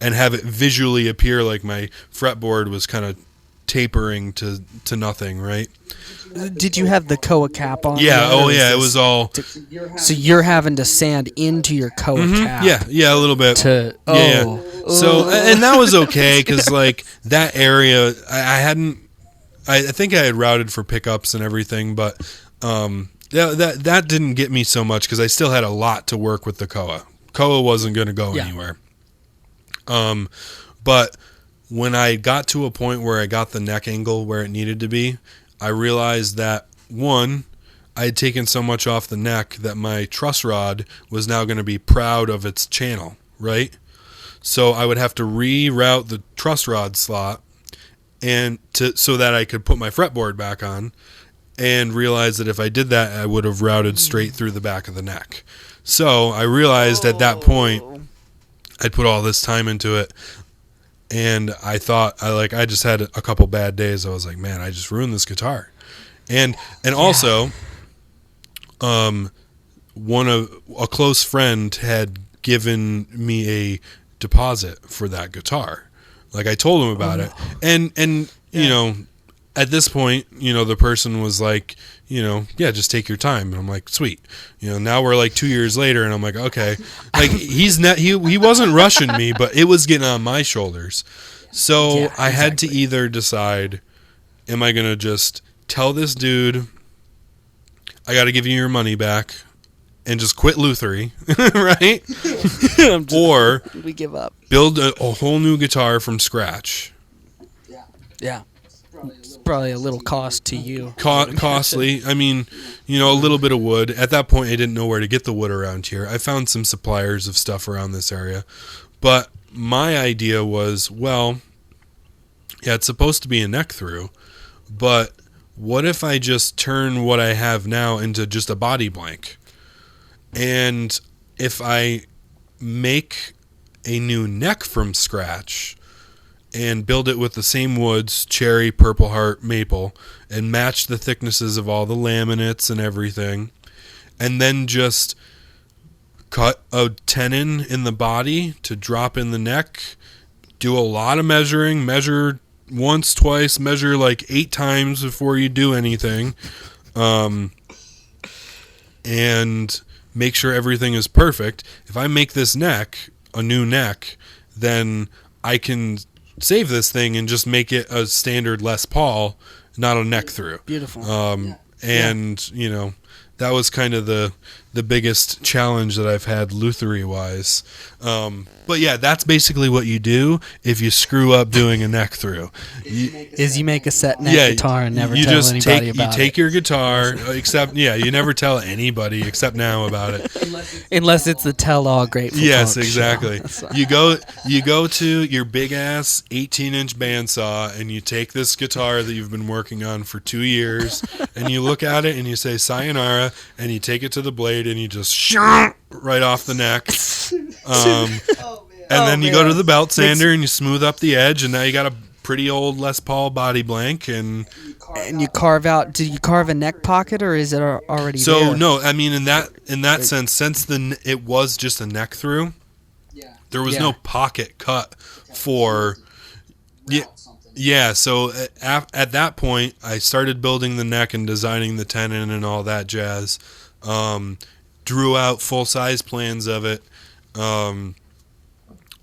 and have it visually appear like my fretboard was kind of tapering to nothing, right? Did you have the koa cap on? Yeah, it was all... So you're having to sand into your koa cap. Yeah, a little bit. So, and that was okay, because, that area, I think I had routed for pickups and everything, but... That didn't get me so much because I still had a lot to work with the koa. Koa wasn't going to go anywhere. But when I got to a point where I got the neck angle where it needed to be, I realized that, one, I had taken so much off the neck that my truss rod was now going to be proud of its channel, right? So I would have to reroute the truss rod slot so that I could put my fretboard back on. And realized that if I did that, I would have routed straight through the back of the neck. So I realized at that point, I'd put all this time into it, and I thought, I just had a couple bad days. I was like, man, I just ruined this guitar. And also, a close friend had given me a deposit for that guitar. I told him about it, and at this point, the person was like, just take your time. And I'm like, sweet. Now we're 2 years later, and I'm like, okay. He wasn't rushing me, but it was getting on my shoulders. So I had to either decide, am I going to just tell this dude, I got to give you your money back and just quit lutherie, right? Or we give up. Build a whole new guitar from scratch. Yeah. It's probably a little cost to you. Costly. I mean, a little bit of wood. At that point, I didn't know where to get the wood around here. I found some suppliers of stuff around this area. But my idea was, it's supposed to be a neck through, but what if I just turn what I have now into just a body blank? And if I make a new neck from scratch and build it with the same woods, cherry, purple heart, maple, and match the thicknesses of all the laminates and everything, and then just cut a tenon in the body to drop in the neck, do a lot of measuring, measure once, twice, measure 8 times before you do anything, and make sure everything is perfect. If I make this neck a new neck, then I can save this thing and just make it a standard Les Paul, not a neck through. Beautiful. And you know, that was kind of the biggest challenge that I've had lutherie wise. But yeah, that's basically what you do if you screw up doing a neck through. You make a set neck guitar and never tell anybody about it. You take your guitar, except you never tell anybody except now about it. Unless it's the tell-all Grateful Yes, Punk exactly. show. You go to your big ass 18-inch bandsaw and you take this guitar that you've been working on for 2 years and you look at it and you say sayonara and you take it to the blade and you just right off the neck. And then you go to the belt sander and you smooth up the edge, and now you got a pretty old Les Paul body blank. And you carve out. Do you carve a neck pocket, or is it already there? So no, I mean in that sense, since it was just a neck through, there was no pocket cut for. Yeah, so at that point, I started building the neck and designing the tenon and all that jazz. Drew out full-size plans of it, and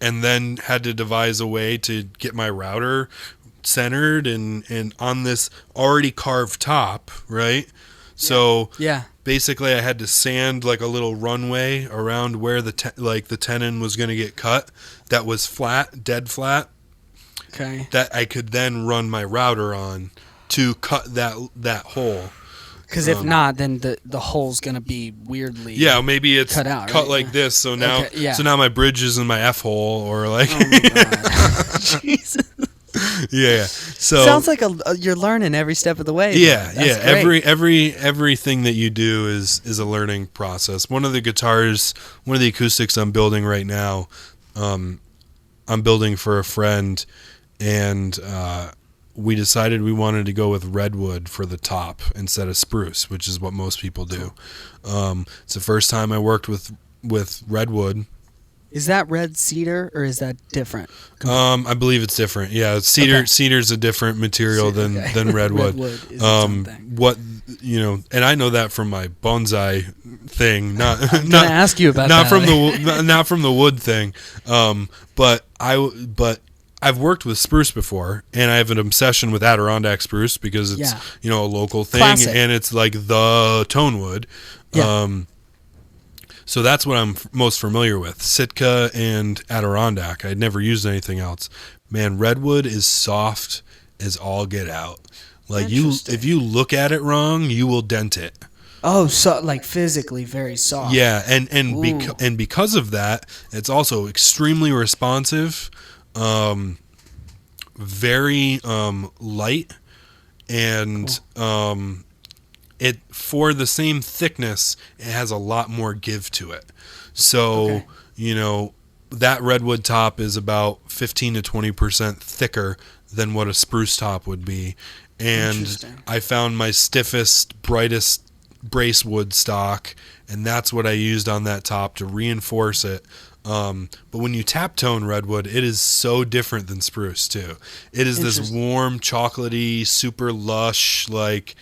then had to devise a way to get my router centered and on this already carved top, right? So basically I had to sand like a little runway around where the tenon was going to get cut that was flat, dead flat. Okay. That I could then run my router on to cut that hole. Because if not, then the hole's gonna be weirdly maybe it's cut out, cut like this. So now, so now my bridge is in my F hole, or like. Oh my God. Jesus. Yeah. So sounds like you're learning every step of the way. Yeah, That's great. Everything that you do is a learning process. One of the acoustics I'm building right now, I'm building for a friend, and we decided we wanted to go with redwood for the top instead of spruce, which is what most people do. It's the first time I worked with redwood. Is that red cedar or is that different? I believe it's different. Yeah, cedar's a different material than redwood. Redwood is its own thing. What and I know that from my bonsai thing. Not I'm gonna ask you about not that. not from the wood thing. But I've worked with spruce before, and I have an obsession with Adirondack spruce because it's a local thing. Classic. And it's like the tone wood. Yeah. So that's what I'm most familiar with, Sitka and Adirondack. I'd never used anything else. Man, redwood is soft as all get out. Like if you look at it wrong, you will dent it. Oh, so like physically very soft. Yeah, and because of that, it's also extremely responsive, very light, and it for the same thickness, it has a lot more give to it. So that redwood top is about 15 to 20% thicker than what a spruce top would be, and I found my stiffest, brightest brace wood stock, and that's what I used on that top to reinforce it. But when you tap tone redwood, it is so different than spruce too. It is this warm, chocolatey, super lush, like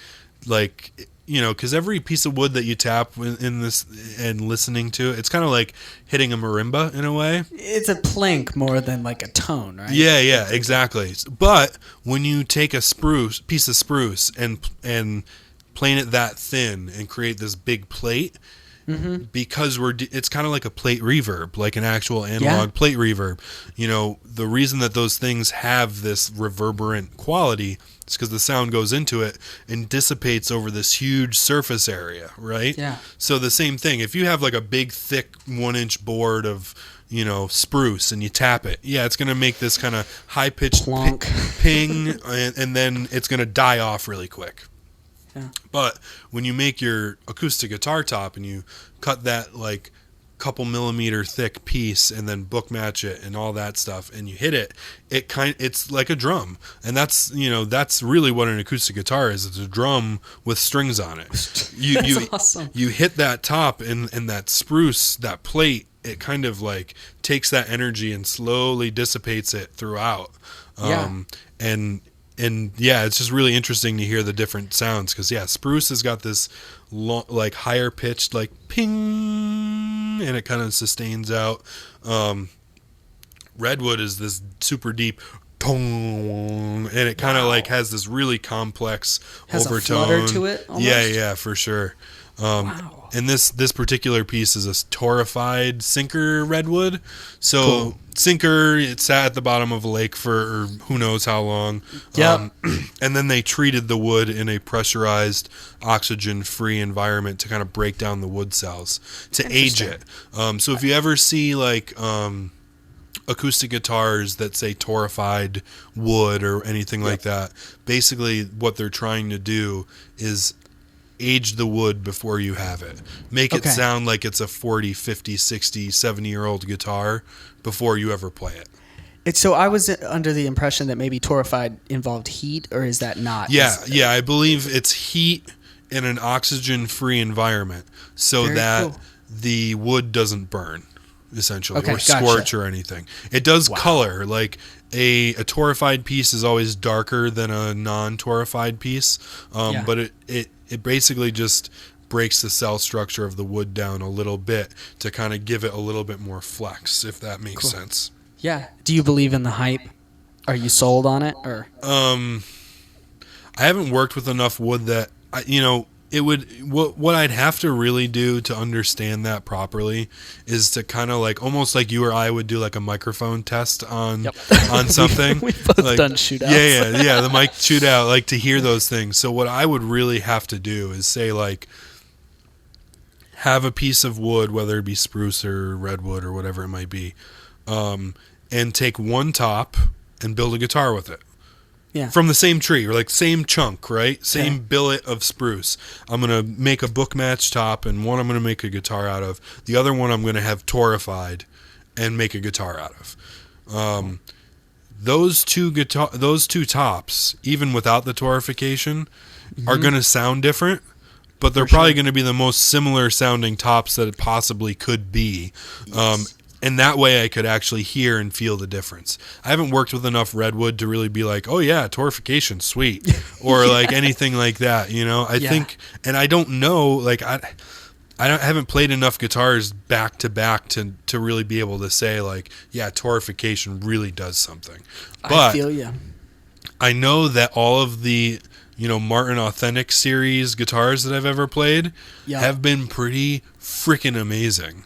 because every piece of wood that you tap in this and listening to it, it's kind of like hitting a marimba in a way. It's a plank more than like a tone, right? Yeah, exactly. But when you take a piece of spruce and plane it that thin and create this big plate, because it's kind of like a plate reverb, like an actual analog plate reverb. The reason that those things have this reverberant quality is because the sound goes into it and dissipates over this huge surface area, right? Yeah. So the same thing, if you have like a big, thick 1-inch board of spruce and you tap it, it's going to make this kind of high-pitched ping, and then it's going to die off really quick. Yeah. But when you make your acoustic guitar top and you cut that like couple millimeter thick piece and then book match it and all that stuff and you hit it, it's like a drum. And that's really what an acoustic guitar is. It's a drum with strings on it. That's awesome. You hit that top and that spruce, that plate, it kind of like takes that energy and slowly dissipates it throughout. And yeah, it's just really interesting to hear the different sounds because spruce has got this like higher pitched like ping, and it kind of sustains out. Redwood is this super deep tong, and it kind of like has this really complex overtone. Has a flutter to it almost? Yeah, for sure. Wow. And this particular piece is a torrified sinker redwood. So cool. Sinker, it sat at the bottom of a lake for who knows how long. Yeah. And then they treated the wood in a pressurized, oxygen-free environment to kind of break down the wood cells to age it. So if you ever see like acoustic guitars that say torrified wood or anything like that, basically what they're trying to do is age the wood before you have it. Make it sound like it's a 40, 50, 60, 70-year-old guitar before you ever play it. So I was under the impression that maybe torrified involved heat, or is that not? Yeah, I believe it's heat in an oxygen-free environment so that the wood doesn't burn, essentially, or scorch or anything. It does color. Like a torrified piece is always darker than a non-torrified piece, but it basically just breaks the cell structure of the wood down a little bit to kind of give it a little bit more flex, if that makes sense. Yeah. Do you believe in the hype? Are you sold on it, or? I haven't worked with enough wood that it would. What I'd have to really do to understand that properly is to kind of like almost like you or I would do like a microphone test on something. We've both like, done shootouts. Yeah. The mic shootout, like to hear those things. So what I would really have to do is say like, have a piece of wood, whether it be spruce or redwood or whatever it might be, and take one top and build a guitar with it. Yeah. From the same tree, or like same chunk, right? Same billet of spruce. I'm going to make a book match top, and one I'm going to make a guitar out of. The other one I'm going to have torrified and make a guitar out of. Those two tops, even without the torrification, are going to sound different, but they're probably going to be the most similar sounding tops that it possibly could be. Yes. And that way I could actually hear and feel the difference. I haven't worked with enough redwood to really be like, oh yeah, torrification, sweet. Or like anything like that, I think, and I don't know, like I haven't played enough guitars back to back to really be able to say like, yeah, torrification really does something. But I feel you. I know that all of the, Martin Authentic series guitars that I've ever played have been pretty freaking amazing.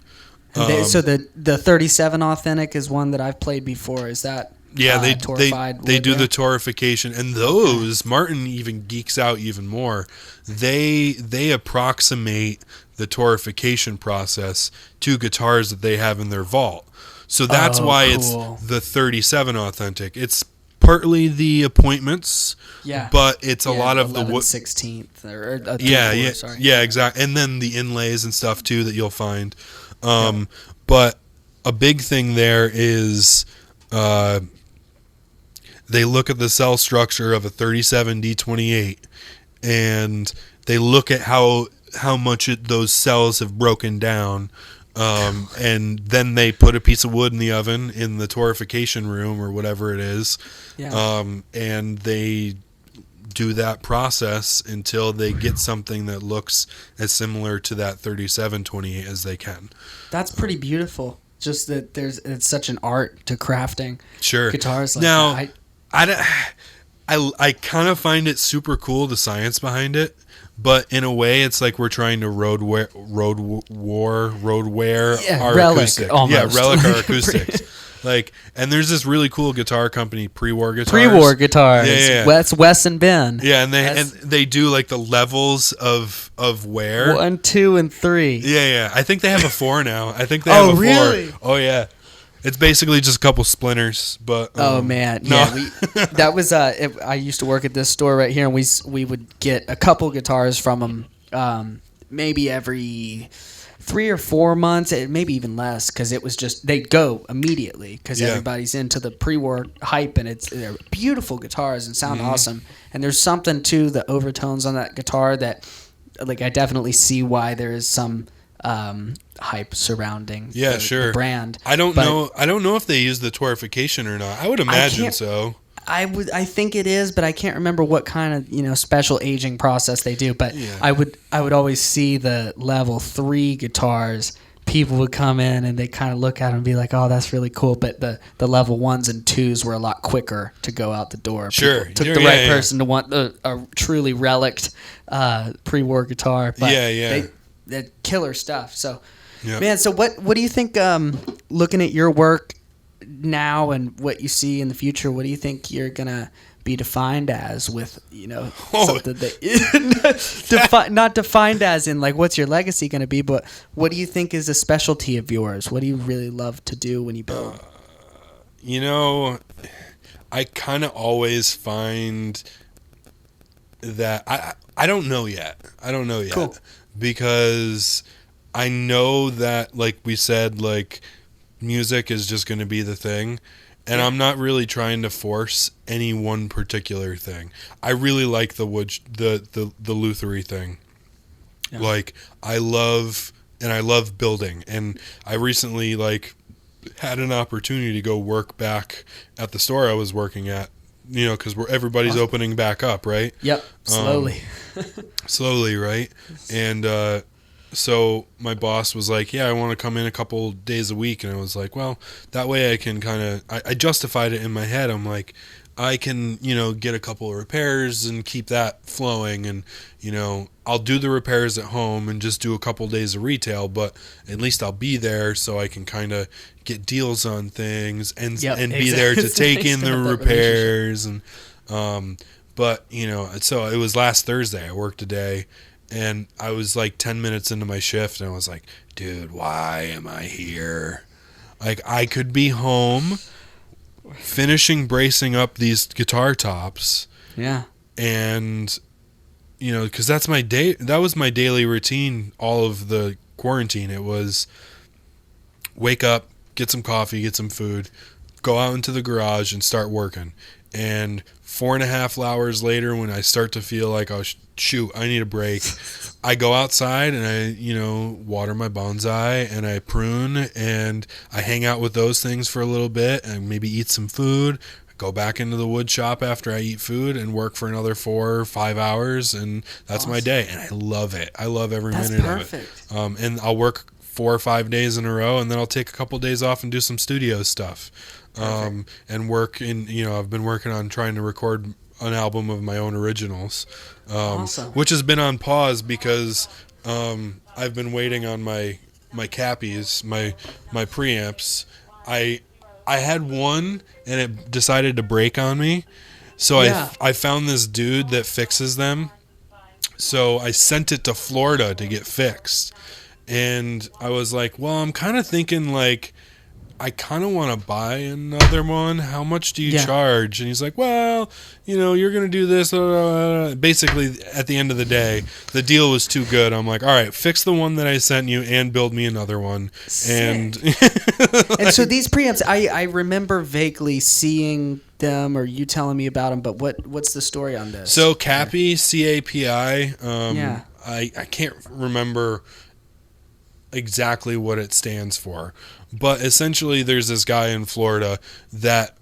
So the 37 Authentic is one that I've played before. Is that they torrified? They do the torrification, and those Martin even geeks out even more. They approximate the torrification process to guitars that they have in their vault. So that's why it's the 37 Authentic. It's partly the appointments, but it's a lot of the 16th or sorry. Yeah, exactly, and then the inlays and stuff too that you'll find. But a big thing there is they look at the cell structure of a 37 D28 and they look at how much those cells have broken down, and then they put a piece of wood in the oven in the torrification room or whatever it is, and they do that process until they get something that looks as similar to that 3728 as they can. That's pretty beautiful. Just that it's such an art to crafting guitars like now, that. I kind of find it super cool, the science behind it, but in a way it's like we're trying to road wear our relic, acoustic. almost. Yeah, relic our acoustics. Like, and there's this really cool guitar company, Pre-War Guitars. Pre-War Guitars. Yeah. Wes and Ben. Yeah, and they do like the levels of wear. 1, 2, and 3. Yeah. I think they have a 4 now. I think they have a 4. Really? Oh yeah. It's basically just a couple splinters, but oh man, yeah. That was I used to work at this store right here, and we would get a couple guitars from them, maybe every 3 or 4 months, maybe even less, because it was just they'd go immediately because everybody's into the pre-war hype, and they're beautiful guitars and sound awesome. And there's something to the overtones on that guitar that, like, I definitely see why there is some hype surrounding the brand. I don't know if they use the torrification or not. I would imagine so. I think it is, but I can't remember what kind of special aging process they do. But I would always see the level 3 guitars. People would come in and they kind of look at them and be like, "Oh, that's really cool." But the level 1s and 2s were a lot quicker to go out the door. Sure, People took the right person to want a truly relict pre-war guitar. But they're killer stuff. So, man, so what do you think? Looking at your work now and what you see in the future, what do you think you're gonna be defined as with something that not defined as in like what's your legacy gonna be, but what do you think is a specialty of yours? What do you really love to do when you build? I kind of always find that I don't know yet. Cool. Because I know that, like we said, like music is just going to be the thing, and I'm not really trying to force any one particular thing. I really like the lutherie thing. Yeah. Like I love building, and I recently had an opportunity to go work back at the store I was working at, because everybody's opening back up, right? Yep, slowly. Slowly, right? And so my boss was like, "Yeah, I want to come in a couple days a week," and I was like, "Well, that way I can kind of." I justified it in my head. I'm like, I can, get a couple of repairs and keep that flowing, and I'll do the repairs at home and just do a couple days of retail, but at least I'll be there so I can kind of get deals on things and be there to take in the repairs and but so it was last Thursday I worked a day. And I was like 10 minutes into my shift, and I was like, dude, why am I here? Like, I could be home finishing bracing up these guitar tops. Yeah. And, because that was my daily routine all of the quarantine. It was wake up, get some coffee, get some food, go out into the garage and start working. And 4.5 hours later, when I start to feel like, oh, shoot, I need a break, I go outside and I, water my bonsai and I prune and I hang out with those things for a little bit and maybe eat some food. Go back into the wood shop after I eat food and work for another 4 or 5 hours, and that's awesome. My day. And I love it. I love every minute perfect. of it. And I'll work 4 or 5 days in a row, and then I'll take a couple days off and do some studio stuff. And work in, I've been working on trying to record an album of my own originals, awesome. Which has been on pause because I've been waiting on my cappies, my preamps. I had one and it decided to break on me, so I found this dude that fixes them. So I sent it to Florida to get fixed, and I was like, well, I'm kind of thinking like, I kind of want to buy another one. How much do you charge? And he's like, well, you're going to do this. Basically, at the end of the day, the deal was too good. I'm like, all right, fix the one that I sent you and build me another one. Sick. And so these preamps, I remember vaguely seeing them or you telling me about them, but what's the story on this? So Cappy, CAPI, I can't remember exactly what it stands for, but essentially there's this guy in Florida that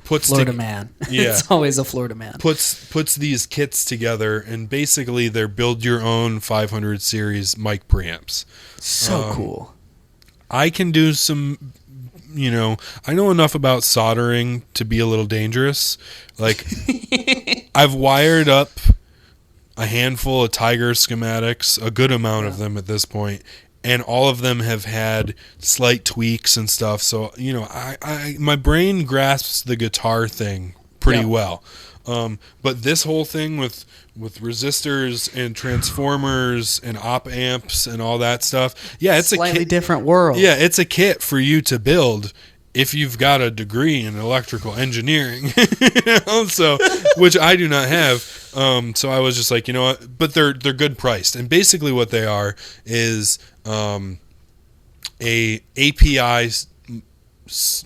puts Florida man. Yeah, it's always a Florida man. Puts these kits together, and basically they're build your own 500 series mic preamps. So cool. I can do some, I know enough about soldering to be a little dangerous. Like I've wired up a handful of Tiger schematics, a good amount of them at this point, and all of them have had slight tweaks and stuff. So, I my brain grasps the guitar thing pretty well. But this whole thing with resistors and transformers and op amps and all that stuff, it's slightly different world. Yeah, it's a kit for you to build if you've got a degree in electrical engineering, so which I do not have. So I was just like, what? But they're good priced, and basically what they are is a API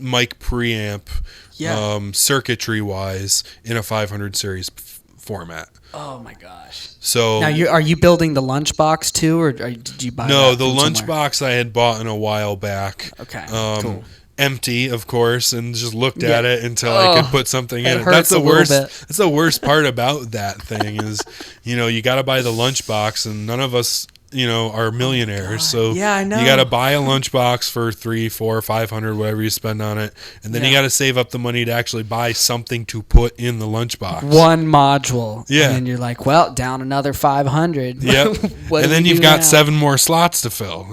mic preamp, circuitry wise, in a 500 series format. Oh my gosh! So now are you building the lunchbox too, or did you buy? No, the lunchbox I had bought in a while back. Okay, cool. empty, of course, and just looked at it until I could put something in it. That's the worst. That's the worst part about that thing is, you got to buy the lunchbox, and none of us, are millionaires. So yeah, I know. You got to buy a lunchbox for $300, $400, $500, whatever you spend on it, and then you got to save up the money to actually buy something to put in the lunchbox. One module. Yeah. And then you're like, well, down another 500. Yep. And then you've got 7 more slots to fill.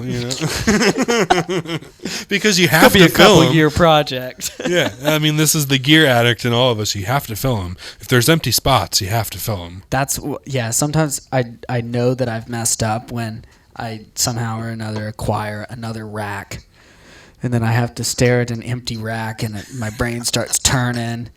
Because you have to fill them. Could be a couple-year project. Yeah. I mean, this is the gear addict in all of us. You have to fill them. If there's empty spots, you have to fill them. Sometimes I know that I've messed up when I somehow or another acquire another rack, and then I have to stare at an empty rack, and my brain starts turning,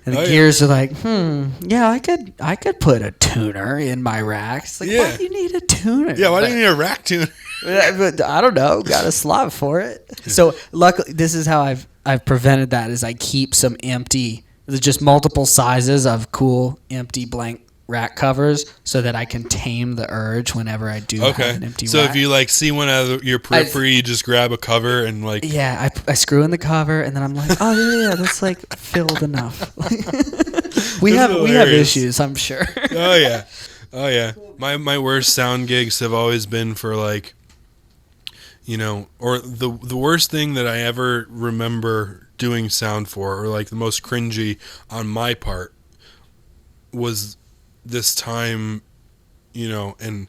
and the gears are like, I could put a tuner in my rack. It's like, why do you need a tuner? Yeah, why do you need a rack tuner? But I don't know. Got a slot for it. So luckily, this is how I've prevented that. Is I keep some empty, just multiple sizes of cool empty blank rack covers so that I can tame the urge whenever I do have an empty so rack. If you see one out of your periphery, you just grab a cover and I screw in the cover and then I'm like, that's filled enough. we have issues, I'm sure. Oh yeah. My worst sound gigs have always been for or the worst thing that I ever remember doing sound for, or the most cringy on my part, was this time, and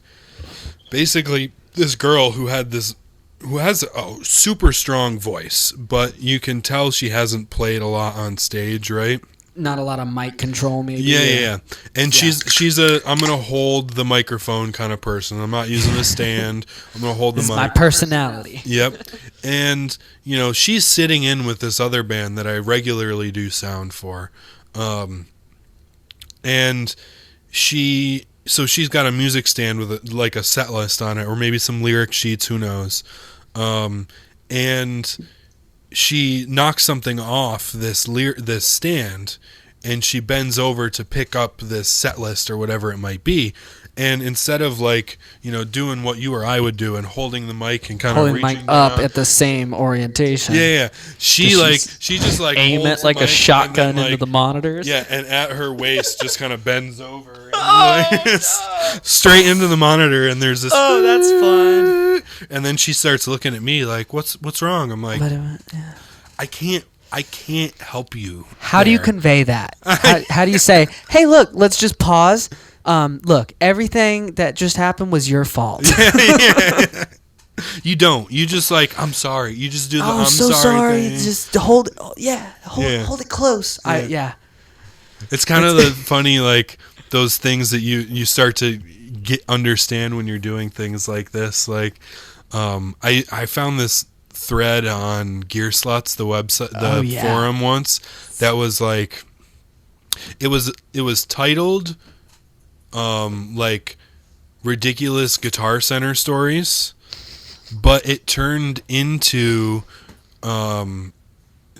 basically this girl who has a super strong voice, but you can tell she hasn't played a lot on stage, right? Not a lot of mic control, maybe. Yeah. And she's I'm gonna hold the microphone kind of person. I'm not using a stand. I'm gonna hold the mic. My personality. Yep. And she's sitting in with this other band that I regularly do sound for, and she's got a music stand with a set list on it, or maybe some lyric sheets, who knows. And she knocks something off this stand, and she bends over to pick up this set list or whatever it might be. And instead of doing what you or I would do and holding the mic and kind of reaching the mic up at the same orientation. Yeah. She just aim it like a shotgun into the monitors. Yeah, and at her waist just kind of bends over and straight into the monitor, and there's this. Oh, that's fun. And then she starts looking at me like, "What's wrong?" I'm like, I can't help you. How do you convey that? How do you say, "Hey, look, let's just pause. Look, everything that just happened was your fault." Yeah. You don't. You just I'm sorry. You just do the I'm so sorry thing. Just hold it close. Yeah. It's kind of the funny, those things that you start to understand when you're doing things like this. I found this thread on Gear Sluts, the website, the forum once, that was it was titled ridiculous Guitar Center stories, but it turned into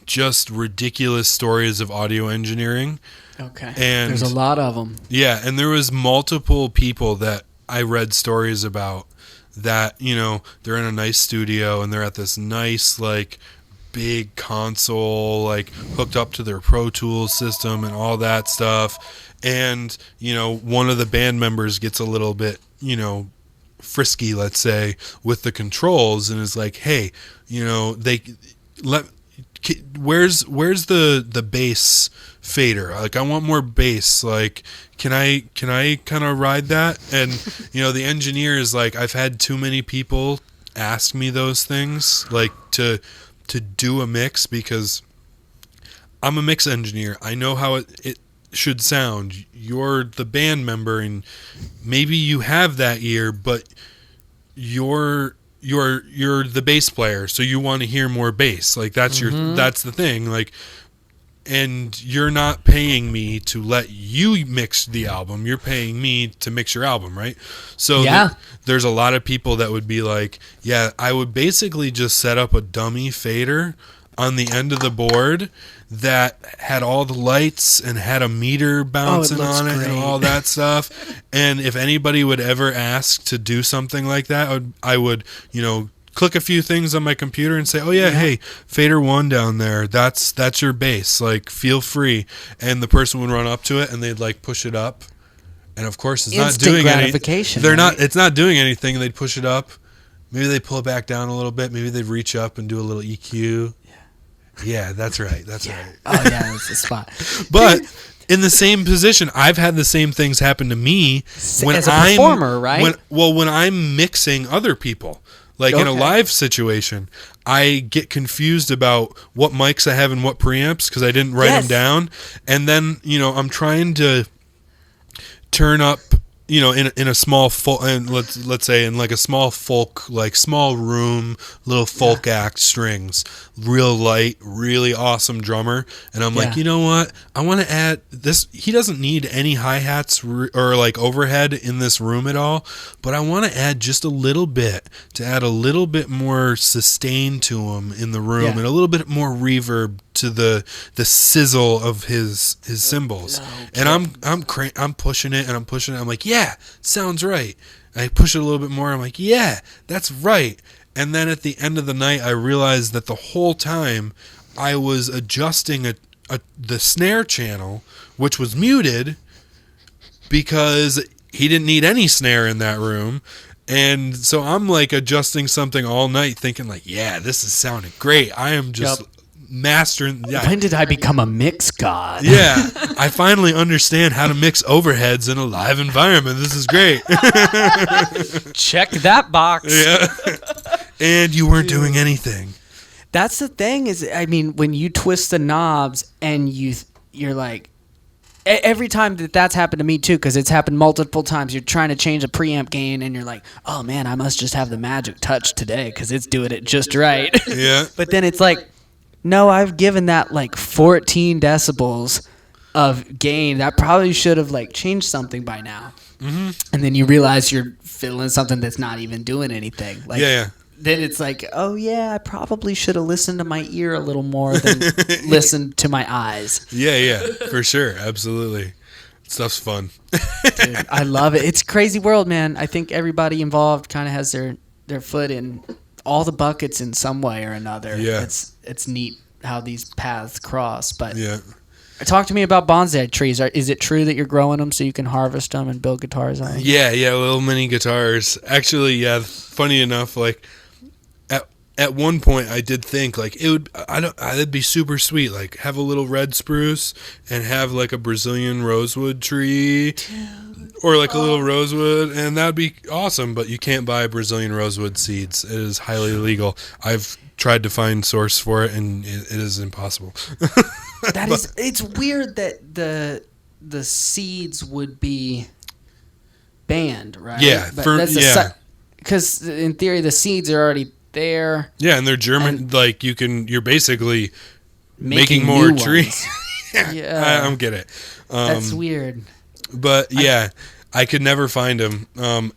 just ridiculous stories of audio engineering. Okay. And there's a lot of them. Yeah, and there was multiple people that I read stories about that, they're in a nice studio and they're at this nice big console hooked up to their Pro Tools system and all that stuff. And, one of the band members gets a little bit, frisky, let's say, with the controls, and is like, "Hey, where's the bass fader? I want more bass. Can I kind of ride that?" And the engineer is like, "I've had too many people ask me those things, to do a mix, because I'm a mix engineer. I know how it should sound. You're the band member, and maybe you have that ear, but you're the bass player, so you want to hear more bass. That's that's the thing. And you're not paying me to let you mix the album. You're paying me to mix your album, right?" So there's a lot of people that would be like, "Yeah, I would basically just set up a dummy fader on the end of the board that had all the lights and had a meter bouncing on it, and all that stuff. And if anybody would ever ask to do something like that, I would click a few things on my computer and say, oh yeah, hey, fader 1 down there, that's your base, like feel free. And the person would run up to it and they'd like push it up, and of course it's Instant not doing gratification. it's not doing anything. They'd push it up, maybe they pull it back down a little bit, maybe they'd reach up and do a little EQ. Yeah, that's right. Right. Oh yeah, that's the spot. But in the same position, I've had the same things happen to me when as a performer, right? When I'm mixing other people, like in a live situation, I get confused about what mics I have and what preamps because I didn't write them down, and then I'm trying to turn up. In a small folk, and let's say in like a small folk, like small room, little folk act strings, real light, really awesome drummer, and I'm like, you know what? I want to add this. He doesn't need any hi-hats or like overhead in this room at all, but I want to add just a little bit to add a little bit more sustain to him in the room and a little bit more reverb to the sizzle of his cymbals. And I'm pushing it and I'm pushing it. I'm like, yeah, sounds right. I push it a little bit more. I'm like, yeah, that's right. And then at the end of the night, I realized that the whole time I was adjusting the snare channel, which was muted because he didn't need any snare in that room. And so I'm like adjusting something all night thinking like, yeah, this is sounding great. I am just mastering. Yeah. When did I become a mix god? Yeah, I finally understand how to mix overheads in a live environment. This is great. Check that box. Yeah. And you weren't doing anything. That's the thing is, I mean, when you twist the knobs and you're like, every time that's happened to me too, because it's happened multiple times. You're trying to change a preamp gain and you're like, oh man, I must just have the magic touch today because it's doing it just right. Yeah. But then it's like, no, I've given that like 14 decibels of gain. That probably should have like changed something by now. Mm-hmm. And then you realize you're fiddling something that's not even doing anything. Like, then it's like, oh yeah, I probably should have listened to my ear a little more than listened to my eyes. Yeah, for sure. Absolutely. Stuff's fun. Dude, I love it. It's a crazy world, man. I think everybody involved kind of has their foot in all the buckets in some way or another. Yeah. It's neat how these paths cross. But yeah. Talk to me about bonsai trees. Is it true that you're growing them so you can harvest them and build guitars on them? Yeah, little mini guitars. Actually, yeah, funny enough, like at one point I did think like it'd be super sweet, like have a little red spruce and have like a Brazilian rosewood tree. Or like a little rosewood, and that would be awesome, but you can't buy Brazilian rosewood seeds. It is highly illegal. I've tried to find source for it, and it is impossible. It's weird that the seeds would be banned, right? Yeah, because in theory the seeds are already there. Yeah, and they're German. Like you're basically making more trees. Yeah, I don't get it. That's weird. But yeah, I could never find them.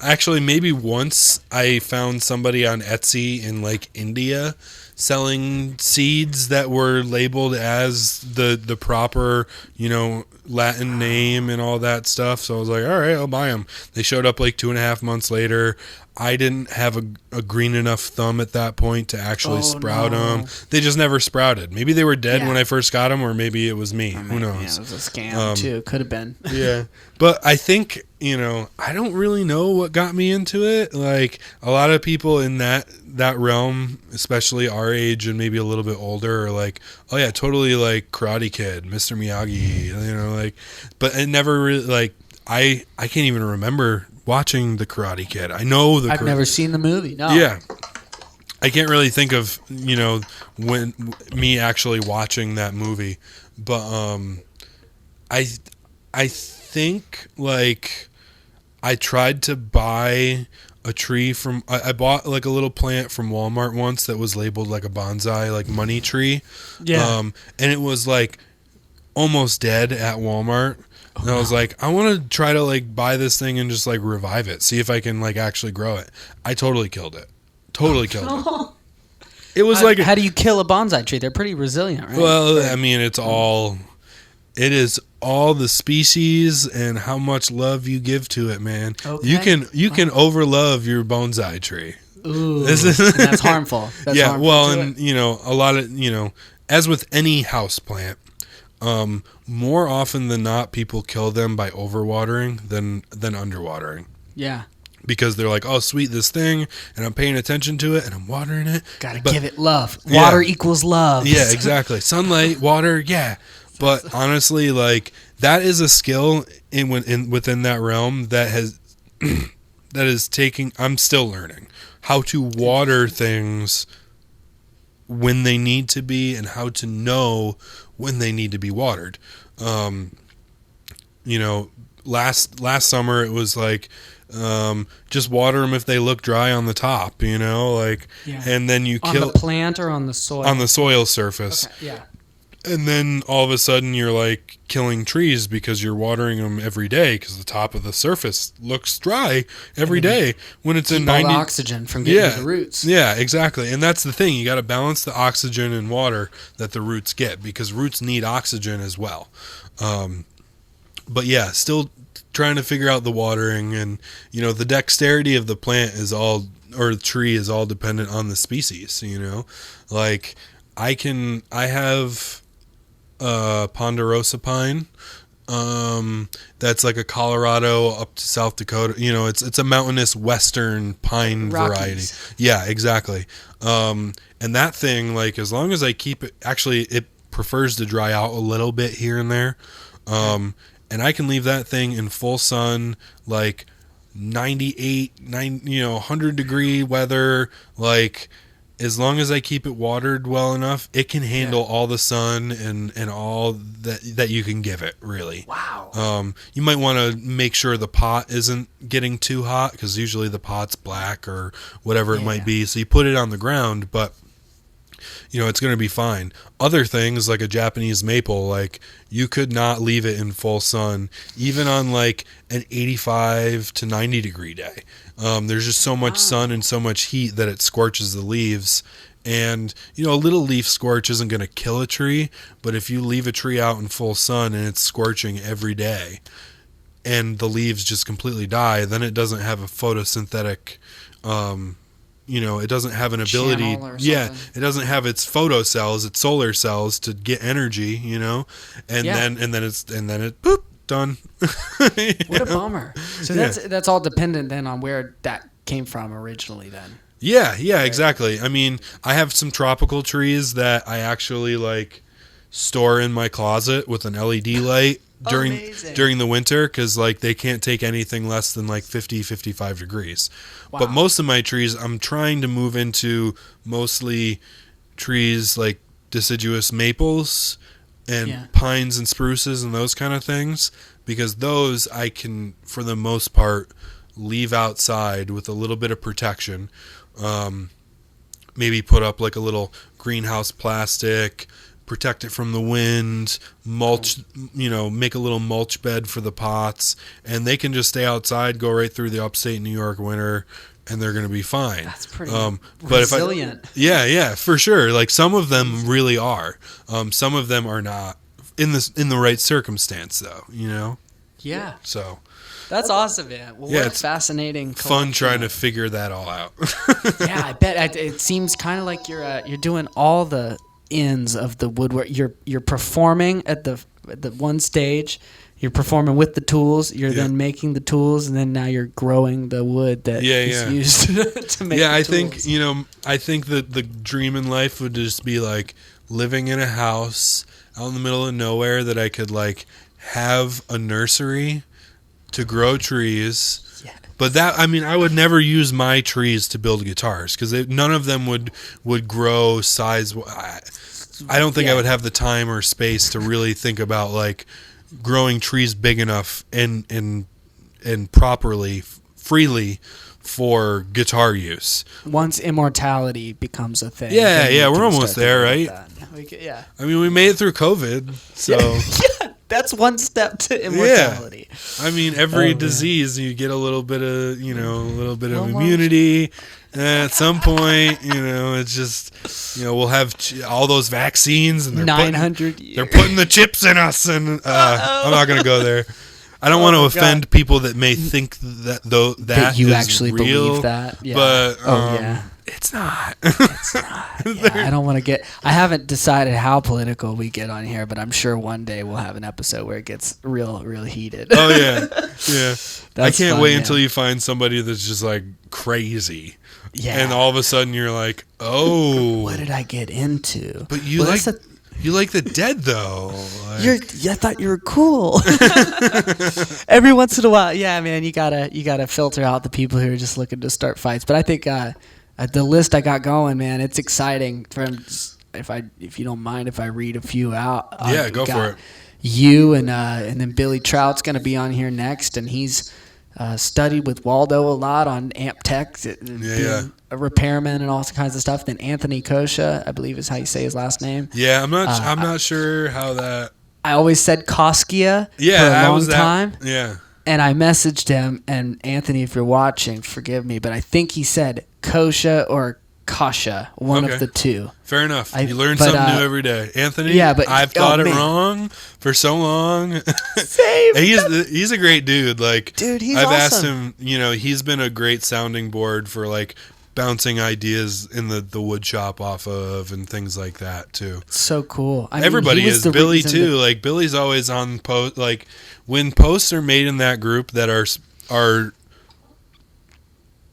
Actually, maybe once I found somebody on Etsy in like India selling seeds that were labeled as the proper, Latin name and all that stuff. So I was like, all right, I'll buy them. They showed up like 2.5 months later. I didn't have a green enough thumb at that point to actually sprout them. They just never sprouted. Maybe they were dead when I first got them, or maybe it was me. Who knows? Yeah, it was a scam too. Could have been. Yeah. But I think, I don't really know what got me into it. Like a lot of people in that realm, especially our age and maybe a little bit older, are like, oh yeah, totally like Karate Kid, Mr. Miyagi, but it never really, like, I can't even remember watching the Karate Kid. I know I've never seen the movie. No. Yeah. I can't really think of, when me actually watching that movie, but I think like I tried to buy a tree from I bought like a little plant from Walmart once that was labeled like a bonsai like money tree. Yeah. And it was like almost dead at Walmart. And I was like, I want to try to like buy this thing and just like revive it, see if I can like actually grow it. I totally killed it. It was like, how do you kill a bonsai tree? They're pretty resilient, right? Well, I mean, it is all the species and how much love you give to it, man. Okay. You can overlove your bonsai tree. Ooh, that's harmful. That's yeah, harmful well, and a lot of as with any house plant, more often than not, people kill them by overwatering than underwatering. Yeah. Because they're like, oh, sweet, this thing, and I'm paying attention to it, and I'm watering it. Gotta give it love. Water equals love. Yeah, exactly. Sunlight, water, yeah. But honestly, like, that is a skill within that realm that has that is taking. I'm still learning how to water things when they need to be, and how to know when they need to be watered. Last summer it was like, just water them if they look dry on the top, and then you kill on the plant or on the soil. On the soil surface. Okay, yeah. And then all of a sudden you're like killing trees because you're watering them every day because the top of the surface looks dry every day when it's in 90 all the oxygen from getting to the roots. Yeah, exactly. And that's the thing. You got to balance the oxygen and water that the roots get, because roots need oxygen as well. But yeah, still trying to figure out the watering, and the dexterity of the plant or the tree is all dependent on the species. Like I have ponderosa pine, that's like a Colorado up to South Dakota. It's a mountainous western pine variety. Yeah, exactly. And that thing, like, as long as I keep it, actually it prefers to dry out a little bit here and there. And I can leave that thing in full sun, like 100 degree weather, like, as long as I keep it watered well enough, it can handle all the sun and all that you can give it, really. Wow. You might want to make sure the pot isn't getting too hot, because usually the pot's black or whatever it might be. So you put it on the ground, but it's going to be fine. Other things, like a Japanese maple, like, you could not leave it in full sun, even on like an 85 to 90 degree day. There's just so much sun and so much heat that it scorches the leaves. And, a little leaf scorch isn't going to kill a tree, but if you leave a tree out in full sun and it's scorching every day and the leaves just completely die, then it doesn't have a photosynthetic, it doesn't have an ability. It doesn't have its photocells, its solar cells to get energy, and then it boop, done. What a bummer. So that's all dependent then on where that came from originally then. Yeah, exactly. I mean, I have some tropical trees that I actually like store in my closet with an LED light during the winter, because like they can't take anything less than like 55 degrees. Wow. But most of my trees, I'm trying to move into mostly trees like deciduous maples and pines and spruces and those kind of things, because those I can, for the most part, leave outside with a little bit of protection. Maybe put up like a little greenhouse plastic, protect it from the wind, mulch, make a little mulch bed for the pots, and they can just stay outside, go right through the upstate New York winter, and they're going to be fine. That's pretty resilient. Yeah, for sure. Like, some of them really are. Some of them are not in the right circumstance, though, Yeah. So that's awesome, man. Well, what a fascinating fun trying to figure that all out. Yeah, I bet it seems kind of like you're doing all the ends of the woodwork. You're performing at the one stage. You're performing with the tools. You're then making the tools, and then now you're growing the wood that is used to make. Yeah, I think that the dream in life would just be like living in a house out in the middle of nowhere that I could like have a nursery to grow trees. Yeah. But I would never use my trees to build guitars, because none of them would grow size. I don't think I would have the time or space to really think about like growing trees big enough and properly, freely for guitar use. Once immortality becomes a thing. Yeah, we're almost there, right? Yeah. I mean, we made it through COVID, so yeah, that's one step to immortality. Yeah. I mean, every disease you get a little bit of, of immunity. At some point, it's just, we'll have all those vaccines, and they're 900 years. They're putting the chips in us, and I'm not going to go there. I don't want to offend people that may think that you is actually real, believe that. Yeah. But yeah. It's not. It's not. Yeah, I don't want to get. I haven't decided how political we get on here, but I'm sure one day we'll have an episode where it gets real heated. Oh yeah. I can't fun, wait man. until you find somebody that's just like crazy. Yeah. And all of a sudden you're like, oh, what did I get into? But you like the dead though. Like, I thought you were cool. Every once in a while, yeah, man, you gotta filter out the people who are just looking to start fights. But I think the list I got going, man, it's exciting. If you don't mind, if I read a few out. Yeah, go for it. You and then Billy Trout's gonna be on here next, and he's studied with Waldo a lot on amp tech, being a repairman and all kinds of stuff. Then Anthony Kosha, I believe is how you say his last name. Yeah, I'm not sure how that. I always said Koskia for a long time. Yeah. And I messaged him, and Anthony, if you're watching, forgive me, but I think he said Kosha or Kasha, one of the two. Fair enough. You learn something new every day. Anthony, yeah, but I've thought it wrong for so long. Same. He's a great dude. Like, dude, he's I've awesome. asked him, he's been a great sounding board for like bouncing ideas in the wood shop off of and things like that too. So cool. Everybody is. Billy too. Like Billy's always on post. Like when posts are made in that group that are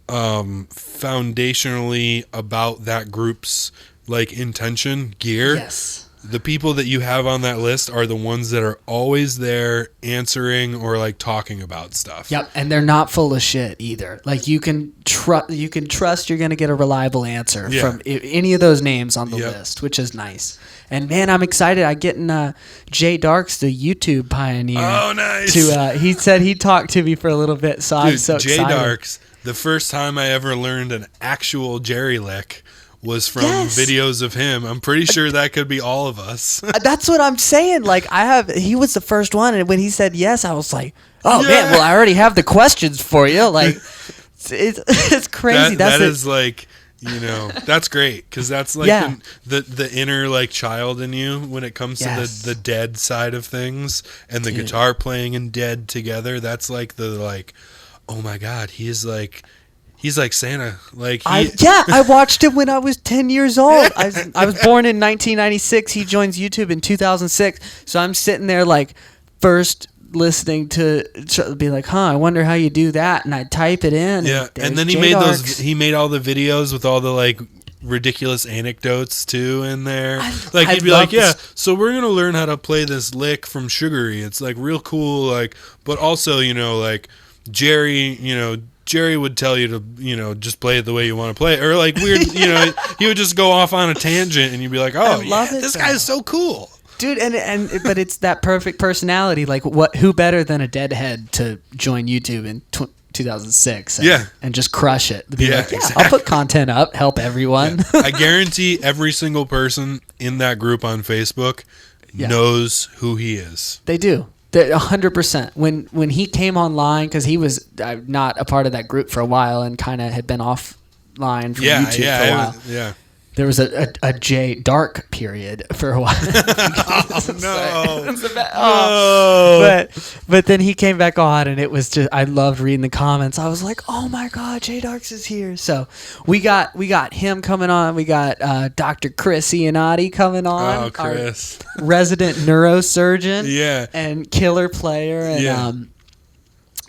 foundationally about that group's like intention, gear. Yes. The people that you have on that list are the ones that are always there answering or like talking about stuff. Yep, and they're not full of shit either. Like you can trust you're going to get a reliable answer from any of those names on the list, which is nice. And man, I'm excited. I getting Jay Darks, the YouTube pioneer. Oh, nice. He said he talked to me for a little bit, so I'm so excited. Jay Darks, the first time I ever learned an actual jerry lick was from videos of him. I'm pretty sure that could be all of us. That's what I'm saying. Like he was the first one, and when he said yes, I was like, oh man, well I already have the questions for you. Like it's crazy. That is like, that's great because that's like the inner like child in you when it comes to the dead side of things and the guitar playing and dead together. That's like the like, oh my God, he's like Santa. Like I watched him when I was 10 years old. I was born in 1996. He joins YouTube in 2006. So I'm sitting there like first listening to be like, I wonder how you do that, and I type it in. Yeah, and then he made all the videos with all the like ridiculous anecdotes too in there. He'd be like, so we're gonna learn how to play this lick from Sugary. It's like real cool, like, but also like Jerry would tell you to, just play it the way you want to play it. Or like weird, he would just go off on a tangent and you'd be like, oh, this guy's so cool. Dude, but it's that perfect personality. Like who better than a deadhead to join YouTube in 2006 and just crush it. Be like, exactly. I'll put content up, help everyone. Yeah. I guarantee every single person in that group on Facebook knows who he is. They do. 100%. When he came online, because he was not a part of that group for a while and kind of had been offline from YouTube for a while. There was a J dark period for a while. But then he came back on, and it was just, I loved reading the comments. I was like, oh my God, J Darks is here. So we got him coming on. We got Dr. Chris Iannotti coming on. Oh, Chris. Our resident neurosurgeon. Yeah. And killer player. And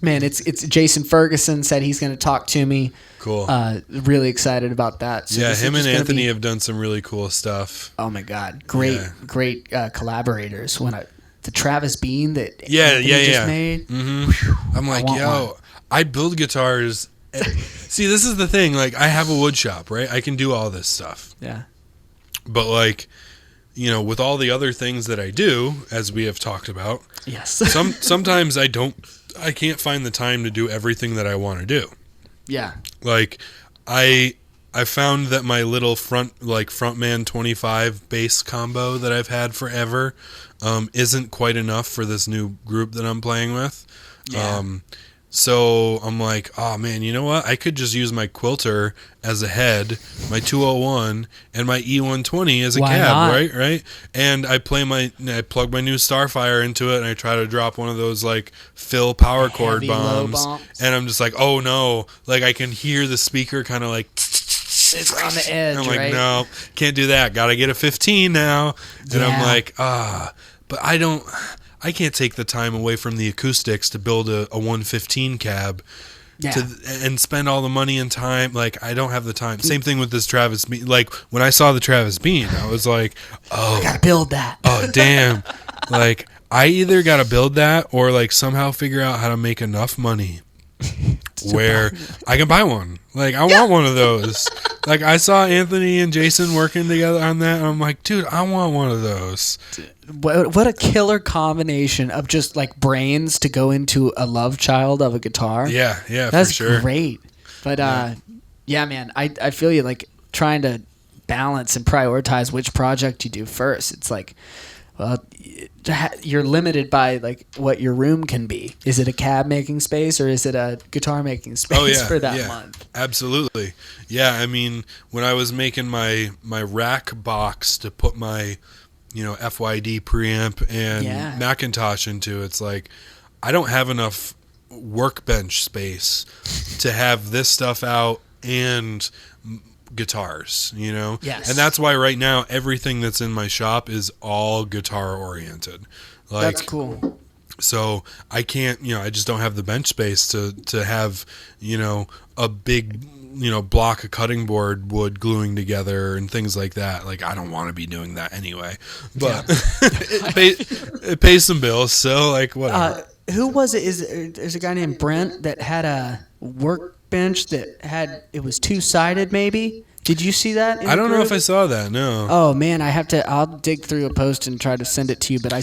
man, it's Jason Ferguson said he's going to talk to me. Cool. Really excited about that. So him and Anthony have done some really cool stuff. Oh my God, great collaborators. The Travis Bean that Anthony just made. Mm-hmm. I'm like, I build guitars. See, this is the thing. Like, I have a wood shop, right? I can do all this stuff. Yeah. But like, with all the other things that I do, as we have talked about, yes. sometimes I can't find the time to do everything that I want to do. Yeah. Like I found that my little frontman 25 bass combo that I've had forever isn't quite enough for this new group that I'm playing with. Yeah. So I'm like, oh man, you know what? I could just use my quilter as a head, my 201, and my E120 as a Why cab, not? right? And I plug my new Starfire into it, and I try to drop one of those like fill power cord Heavy low bombs, bumps. and I'm just like, oh no, like I can hear the speaker kind of like. It's on the edge, I'm like, right? no, can't do that. Got to get a 15 now, and I'm like, but I can't take the time away from the acoustics to build a 115 cab and spend all the money and time. Like, I don't have the time. Same thing with this Travis Bean. Like, when I saw the Travis Bean, I was like, oh. I got to build that. Oh, damn. Like, I either got to build that or, like, somehow figure out how to make enough money where I can buy one. Like, I want one of those. Like, I saw Anthony and Jason working together on that, and I'm like, dude, I want one of those. What a killer combination of just, like, brains to go into a love child of a guitar. Yeah, That's for sure. great. But, yeah, man, I feel you, like, trying to balance and prioritize which project you do first. It's like, well, you're limited by like what your room can be. Is it a cab making space or is it a guitar making space for that month? Absolutely. Yeah, I mean, when I was making my rack box to put my, FYD preamp and Macintosh into, it's like I don't have enough workbench space to have this stuff out and guitars, Yes. And that's why right now everything that's in my shop is all guitar oriented. Like, that's cool. So I can't, I just don't have the bench space to have, a big, block of cutting board wood gluing together and things like that. Like, I don't want to be doing that anyway, but it pays some bills. So like, whatever. Who was it? There's a guy named Brent that had a workbench that it was two-sided maybe. Did you see that? I don't know if I saw that. No. Oh man, I'll dig through a post and try to send it to you. But I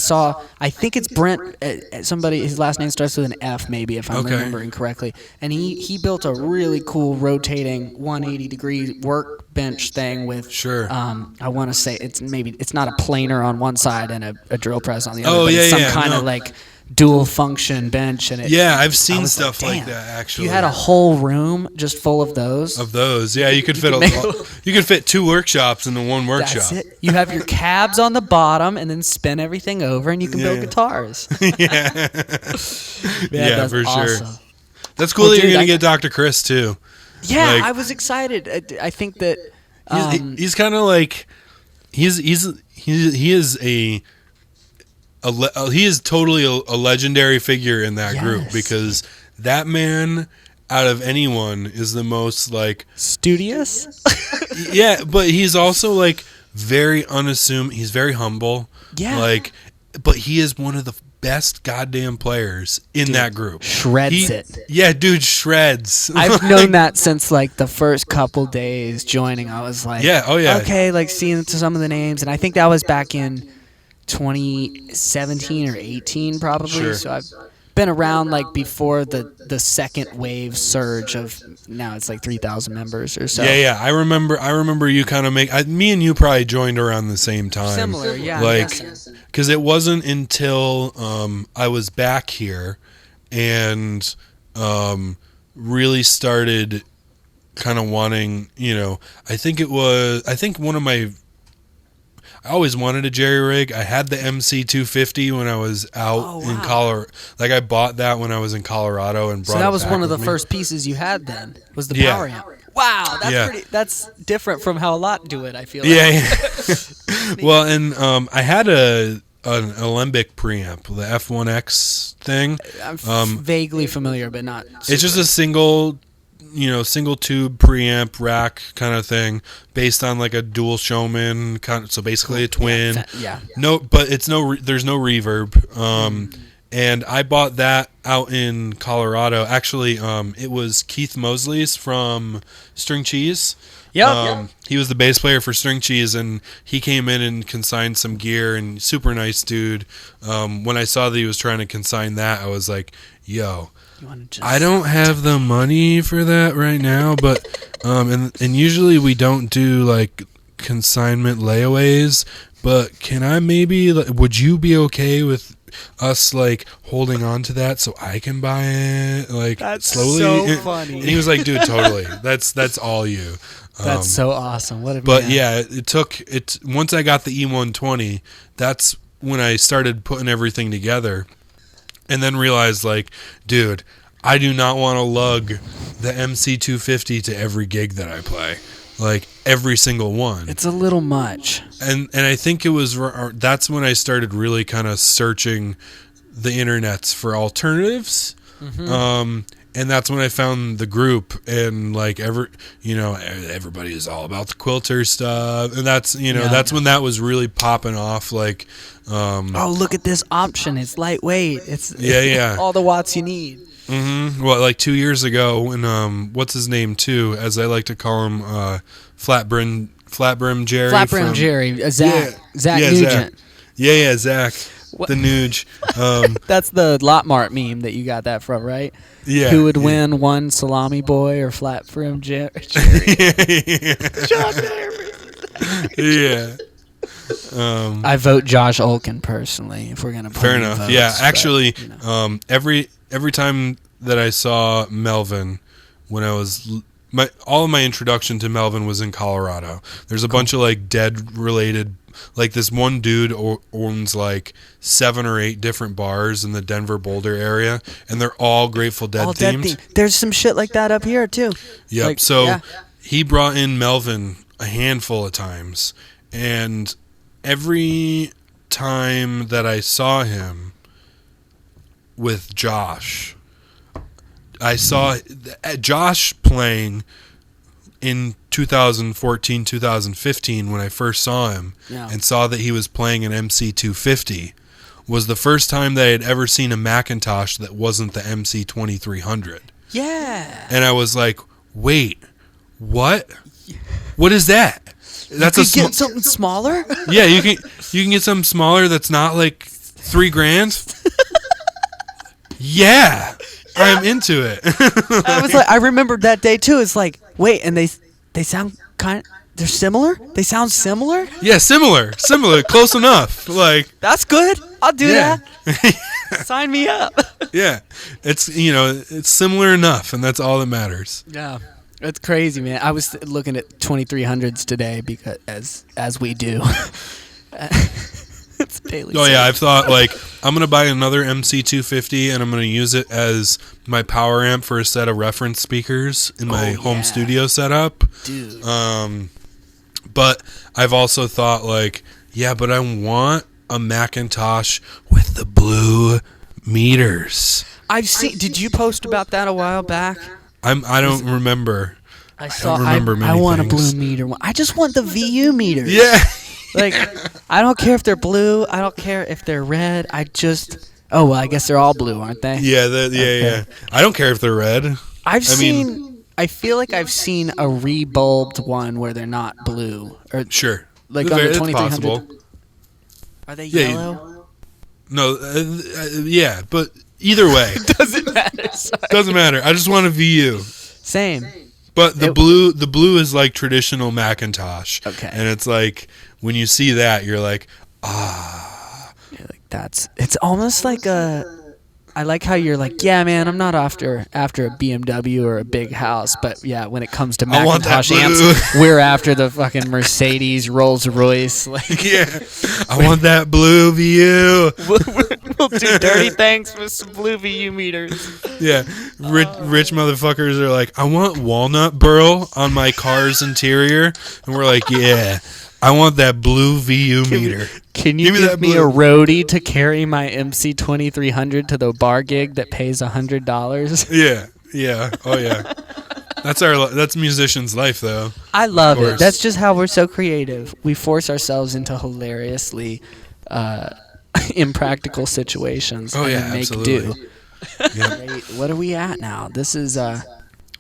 think it's Brent. Somebody, his last name starts with an F, maybe if I'm remembering correctly. And he built a really cool rotating 180-degree workbench thing with. Sure. I want to say it's not a planer on one side and a drill press on the other. But it's some kind of like dual function bench, and I've seen stuff like that actually. You had a whole room just full of those. Yeah, you could fit two workshops into one workshop. That's it. You have your cabs on the bottom, and then spin everything over, and you can build guitars. Yeah, that's for awesome. sure. That's cool that you're gonna get Dr. Chris too. Yeah, I was excited. I think that he's kind of like he is totally a legendary figure in that group because that man out of anyone is the most like studious. Yeah, but he's also like very unassuming. He's very humble. Yeah. But he is one of the best goddamn players in that group. Shreds it. Yeah, dude, shreds. I've known that since like the first couple days joining. I was like, okay, like seeing some of the names, and I think that was back in 2017 or 18 probably. Sure. So I've been around like before the second wave surge of now it's like 3,000 members or so. Yeah. I remember you kind of me and you probably joined around the same time. Similar, yeah. Like, because it wasn't until I was back here and really started kind of wanting, I think one of my I always wanted a jerry rig. I had the MC250 when I was out in Colorado. Like, I bought that when I was in Colorado and brought it back. So that was one of the me. first pieces you had then, was the power amp. Wow, that's different from how a lot do it, I feel like. Yeah. Well, and I had an Alembic preamp, the F1X thing. I'm vaguely familiar, but not super. It's just a single tube preamp rack kind of thing based on like a dual showman so basically a twin. But there's no reverb. And I bought that out in Colorado. Actually, it was Keith Mosley's from String Cheese. He was the bass player for String Cheese, and he came in and consigned some gear, and super nice dude. When I saw that he was trying to consign that, I was like, yo, I don't have the money for that right now, but and usually we don't do like consignment layaways but can I maybe? Would you be okay with us like holding on to that so I can buy it like That's slowly?" so funny. And he was like, "Dude, totally. That's all you." That's so awesome. What a But man. yeah, it took it. Once I got the E120, that's when I started putting everything together, and then realized like, dude, I do not want to lug the MC250 to every gig that I play, like every single one. It's a little much. And I think it was that's when I started really kind of searching the internets for alternatives. And that's when I found the group, and like everybody is all about the quilter stuff, and that's that's when that was really popping off. Like, oh, look at this option! It's lightweight. It's all the watts you need. Well, like 2 years ago, when what's his name too, as I like to call him, flat brim Jerry. Flat brim Jerry, Zach Nugent. Zach. The Nuge. That's the Lot Mart meme that you got that from, right? Yeah. Who would win, one salami boy or flat brim Jerry? John Yeah. I vote Josh Olkin personally. If we're gonna put fair enough. votes, Yeah, actually, but, every time that I saw Melvin, when I was all of my introduction to Melvin was in Colorado. There's a bunch of like dead related. Like this one dude owns like 7 or 8 different bars in the Denver Boulder area, and they're all Grateful Dead themed. There's some shit like that up here too. Yep. Like, so he brought in Melvin a handful of times, and every time that I saw him with Josh, I saw Josh playing in 2014, 2015, when I first saw him and saw that he was playing an MC250, was the first time that I had ever seen a Macintosh that wasn't the MC2300. Yeah. And I was like, wait, what? What is that? That's you can get something smaller? Yeah, you can get something smaller that's not like $3,000. Yeah. I'm into it. I was like, I remembered that day too. It's like, wait, and they sound they're similar? They sound similar? Yeah, similar, close enough. Like, that's good. I'll do that. Sign me up. Yeah. It's it's similar enough, and that's all that matters. Yeah. It's crazy, man. I was looking at 2300s today because as we do. It's daily. Oh yeah, I've thought like I'm gonna buy another MC250 and I'm gonna use it as my power amp for a set of reference speakers in my home studio setup. Dude. But I've also thought like, yeah, but I want a Macintosh with the blue meters. I've seen. Did you post about that a while back? I don't remember. I don't remember many I want things. a blue meter one. I just want the VU meters. Yeah. Like, I don't care if they're blue. I don't care if they're red. I guess they're all blue, aren't they? Yeah, yeah. I don't care if they're red. I feel like I've seen a rebulbed one where they're not blue. Or sure. Like on the 2300. Possible. Are they yellow? No, yeah, but either way. Doesn't matter. Sorry. Doesn't matter. I just want a VU. Same. But the blue is like traditional Macintosh. Okay. And it's like when you see that, you're like, ah. You're like, it's almost like I like how you're like, yeah, man, I'm not after a BMW or a big house, but yeah, when it comes to Macintosh amps, we're after the fucking Mercedes, Rolls Royce. Like, yeah, I want that blue VU. We'll do dirty things with some blue VU meters. Yeah, rich motherfuckers are like, I want walnut burl on my car's interior, and we're like, yeah, I want that blue VU meter. Can you give me a roadie to carry my MC2300 to the bar gig that pays $100? Yeah, oh yeah. That's musician's life, though. I love it. That's just how we're so creative. We force ourselves into hilariously impractical situations and make absolutely. do. Yep. What are we at now? This is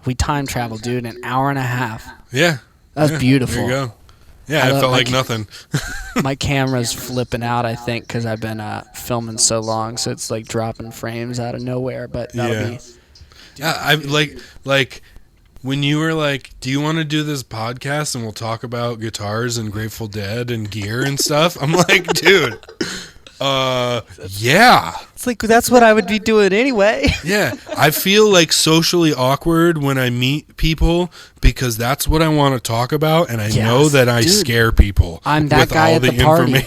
we time travel, dude. An hour and a half. Yeah, that was beautiful. There you go. Yeah, it felt like nothing. My camera's flipping out, I think, because I've been filming so long, so it's like dropping frames out of nowhere. But that'll be. Yeah, I like when you were like, do you want to do this podcast and we'll talk about guitars and Grateful Dead and gear and stuff? I'm like, dude, yeah. It's like, that's what I would be doing anyway. Yeah. I feel like socially awkward when I meet people because that's what I want to talk about. And I know that I scare people. I'm that guy at the party.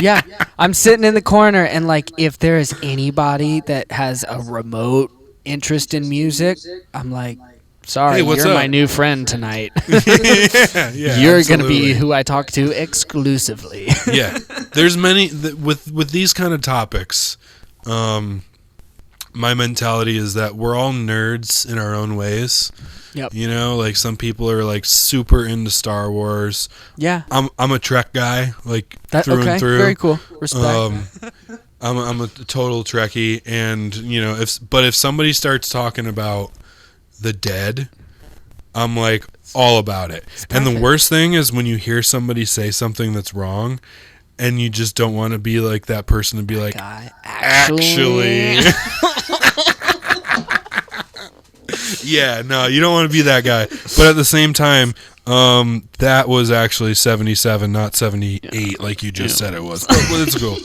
Yeah. I'm sitting in the corner and like, if there is anybody that has a remote interest in music, I'm like, sorry, hey, you're my new friend tonight. Yeah, you're going to be who I talk to exclusively. Yeah. There's many, with these kind of topics, my mentality is that we're all nerds in our own ways. Yep. You know, like some people are like super into Star Wars. Yeah. I'm a Trek guy, like that, through and through. Very cool. Respect. I'm a total Trekkie, and you know, if somebody starts talking about the Dead, I'm like all about it. And the worst thing is when you hear somebody say something that's wrong, and you just don't want to be like that person to be like, actually. Yeah, no, you don't want to be that guy. But at the same time, that was actually 77, not 78, like you just said it was. But it's cool.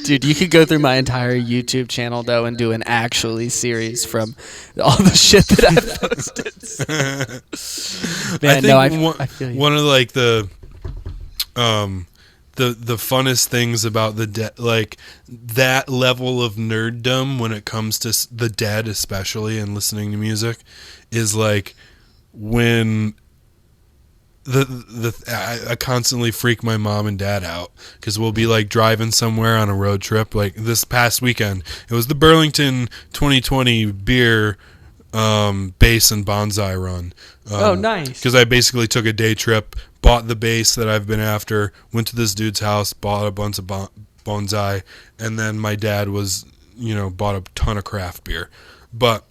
Dude, you could go through my entire YouTube channel, though, and do an actually series from all the shit that I've posted. Man, I feel you. One of like the funnest things about like that level of nerddom when it comes to the Dead, especially, and listening to music, is like when I constantly freak my mom and dad out because we'll be like driving somewhere on a road trip. Like this past weekend, it was the Burlington 2020 beer bass and bonsai run. Oh, nice. Because I basically took a day trip, bought the bass that I've been after, went to this dude's house, bought a bunch of bonsai, and then my dad was, bought a ton of craft beer. But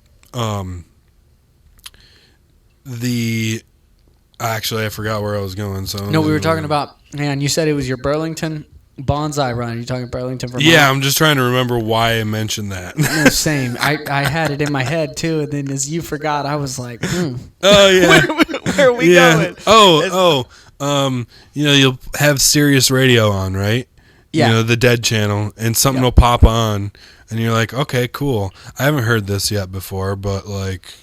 actually, I forgot where I was going. So no, we were talking about, man, you said it was your Burlington bonsai run. Are you talking Burlington, Vermont? Yeah, I'm just trying to remember why I mentioned that. No, same. I had it in my head too, and then as you forgot, I was like, Oh yeah, where are we going? You'll have Sirius Radio on, right? Yeah. The Dead channel, and something will pop on, and you're like, okay, cool. I haven't heard this yet before, but like.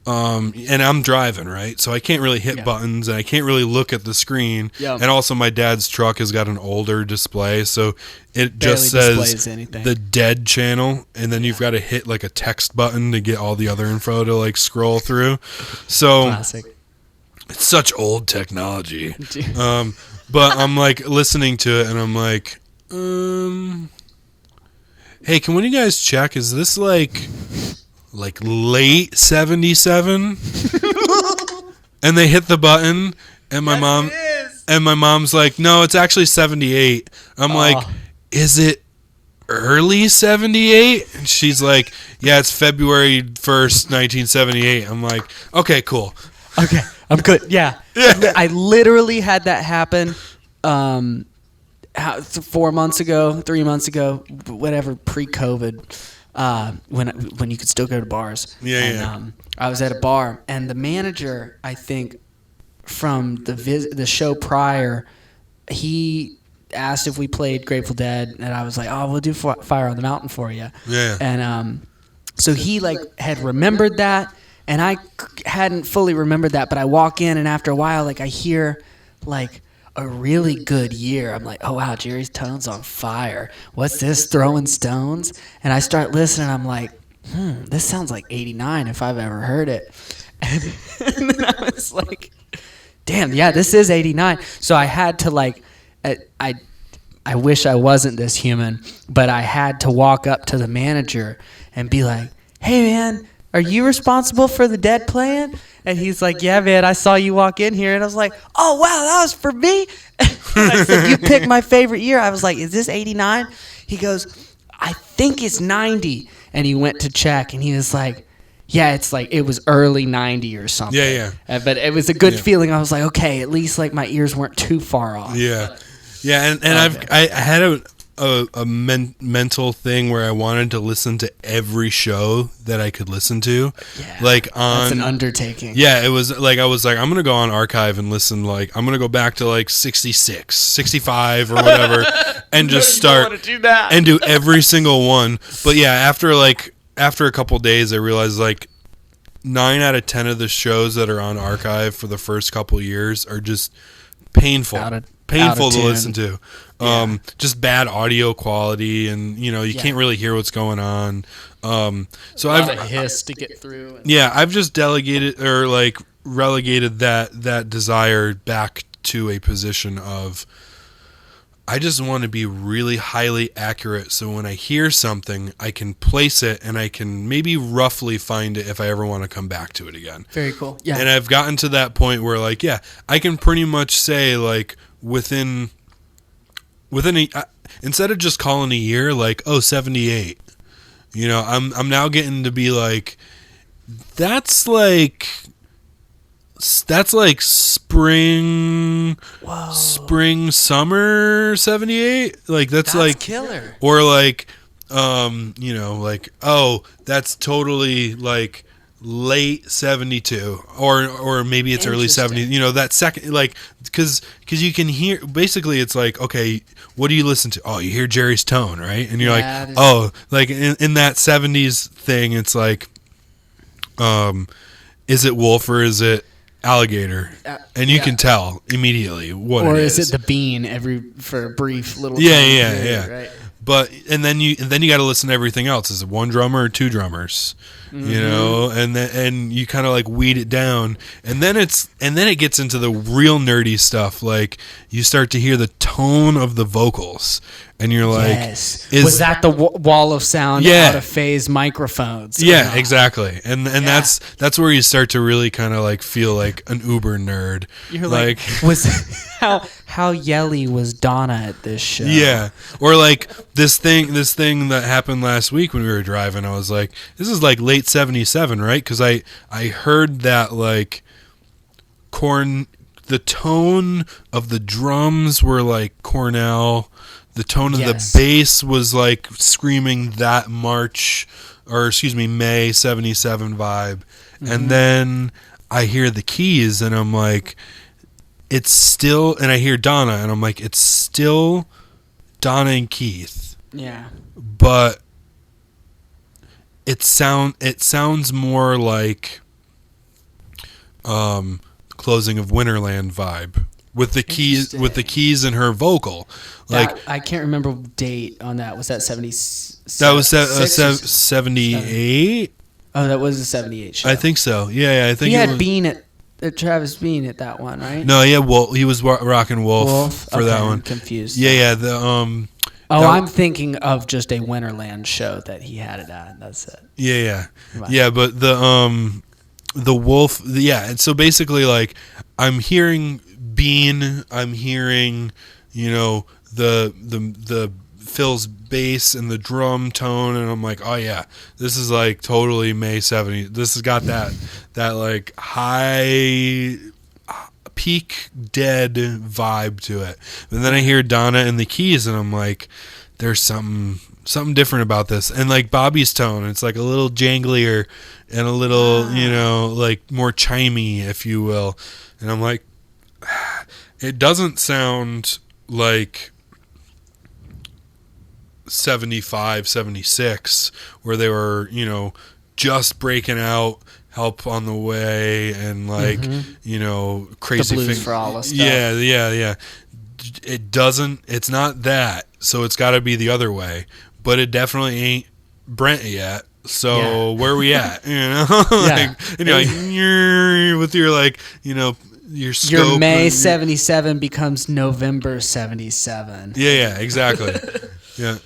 And I'm driving, right? So I can't really hit buttons, and I can't really look at the screen. Yep. And also my dad's truck has got an older display, so it barely just says anything. The Dead channel, and then you've got to hit like a text button to get all the other info to like scroll through. So classic. It's such old technology. But I'm like listening to it, and I'm like, hey, can one of you guys check? Is this like late 77? And they hit the button, and my mom's like, no, it's actually 78. I'm like, is it early 78? And she's like, yeah, it's February 1st, 1978. I'm like, okay, cool. Okay, I'm good. Yeah. I literally had that happen 4 months ago, 3 months ago, whatever, pre-COVID. When you could still go to bars. I was at a bar, and the manager, I think, from the show prior, he asked if we played Grateful Dead, and I was like, "Oh, we'll do Fire on the Mountain for you." Yeah. And so he had remembered that, and I hadn't fully remembered that. But I walk in, and after a while, I hear a really good year. I'm like, oh wow, Jerry's tone's on fire. What's this, Throwing Stones? And I start listening, I'm like, this sounds like 89 if I've ever heard it. And then I was like, damn, yeah, this is 89. So I had to I wish I wasn't this human, but I had to walk up to the manager and be like, hey man, are you responsible for the Dead playing? And he's like, yeah, man, I saw you walk in here. And I was like, oh, wow, that was for me? I said, you picked my favorite year. I was like, is this 89? He goes, I think it's 90. And he went to check, and he was like, yeah, it's it was early 90 or something. Yeah. But it was a good feeling. I was like, okay, at least my ears weren't too far off. Yeah. Yeah, and I had mental thing where I wanted to listen to every show that I could listen to. Yeah, like that's an undertaking. Yeah, it was like I was like, I'm gonna go on archive and listen. Like I'm gonna go back to like 66, 65 or whatever, and just start and do every single one. But yeah, after a couple days, I realized like 9 out of 10 of the shows that are on archive for the first couple years are just painful to listen to. Just bad audio quality, and you can't really hear what's going on. So I've a hiss to get through. I've just delegated or like relegated that desire back to a position of I just want to be really highly accurate, so when I hear something, I can place it and I can maybe roughly find it if I ever want to come back to it again. Very cool. Yeah. And I've gotten to that point where like, I can pretty much say like within instead of just calling a year like 78. I'm now getting to be like that's like spring summer 78, like that's like killer. Or like like that's totally like late 72 or maybe it's early 70s, that second, like because you can hear basically it's like, okay, what do you listen to? Oh, you hear Jerry's tone, right? And you're like, oh, like in that 70s thing, it's like is it wolf or is it alligator? And you can tell immediately what it is. Or is it the bean for a brief little period, right? But and then you got to listen to everything else. Is it one drummer or two drummers? Mm-hmm. And you kind of like weed it down, and then it gets into the real nerdy stuff. Like you start to hear the tone of the vocals, and you're like, yes. Was that the wall of sound out of phase microphones? Yeah, exactly. And that's where you start to really kind of like feel like an uber nerd. You're like was how yelly was Donna at this show? Yeah. Or like this thing that happened last week when we were driving, I was like, this is like late 77, right? Because I heard that like the tone of the drums were like Cornell. The tone of the bass was like screaming that May 77 vibe. Mm-hmm. And then I hear the keys and I'm like, it's still, and I hear Donna and I'm like, it's still Donna and Keith. Yeah. But it sounds more like Closing of Winterland vibe. With the keys in her vocal, like I can't remember date on that. Was that 70? That was 78. Oh, that was a 78 show. I think so. Yeah, I think he had Bean at Travis Bean at that one, right? No, yeah, he was rocking Wolf for that one. I'm confused. Yeah. I'm thinking of just a Winterland show that he had it at. That's it. Yeah. But the Wolf. And so basically, like I'm hearing Bean, I'm hearing, the Phil's bass and the drum tone, and I'm like, oh yeah, this is like totally May 70s. This has got that like high peak dead vibe to it. And then I hear Donna and the keys, and I'm like, there's something different about this. And like Bobby's tone, it's like a little janglier and a little, like more chimey, if you will. And I'm like, it doesn't sound like 75, 76, where they were, just breaking out, Help on the Way, and like, Crazy the Blues for all us stuff. Yeah. It's not that, so it's got to be the other way. But it definitely ain't Brent yet. So where are we at? With your like, your scope. Your May 77 becomes November 77. Yeah, exactly. Yeah.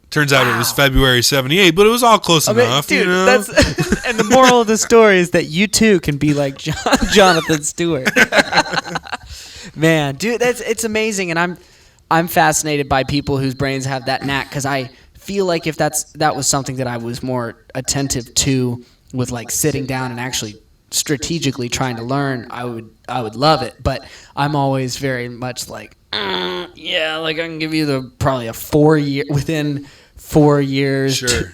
Turns out it was February 78, but it was all close enough. Dude, that's and the moral of the story is that you too can be like Jonathan Stewart. Man, dude, it's amazing, and I'm fascinated by people whose brains have that knack, because I feel like if that was something that I was more attentive to, with like sitting down and actually strategically trying to learn, I would love it. But I'm always very much like Yeah, like I can give you probably a 4 year within 4 years. Sure.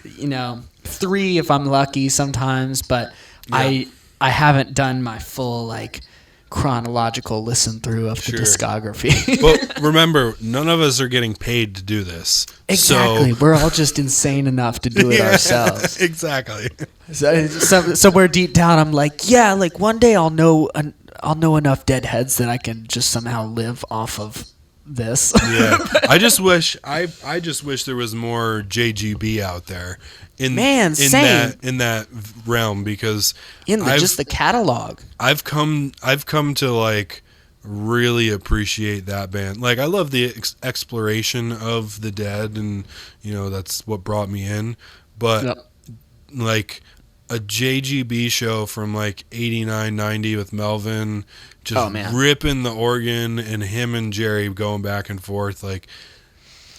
3 if I'm lucky sometimes, but I haven't done my full like chronological listen through of the discography. But remember, none of us are getting paid to do this. Exactly. We're all just insane enough to do it ourselves. Exactly. So somewhere deep down, I'm like, yeah, like one day I'll know enough deadheads that I can just somehow live off of this. Yeah. I just wish there was more JGB out there in that realm, because just the catalog. I've come to like really appreciate that band. Like I love the exploration of the Dead, and that's what brought me in. But like a JGB show from like 89, 90 with Melvin just ripping the organ and him and Jerry going back and forth, like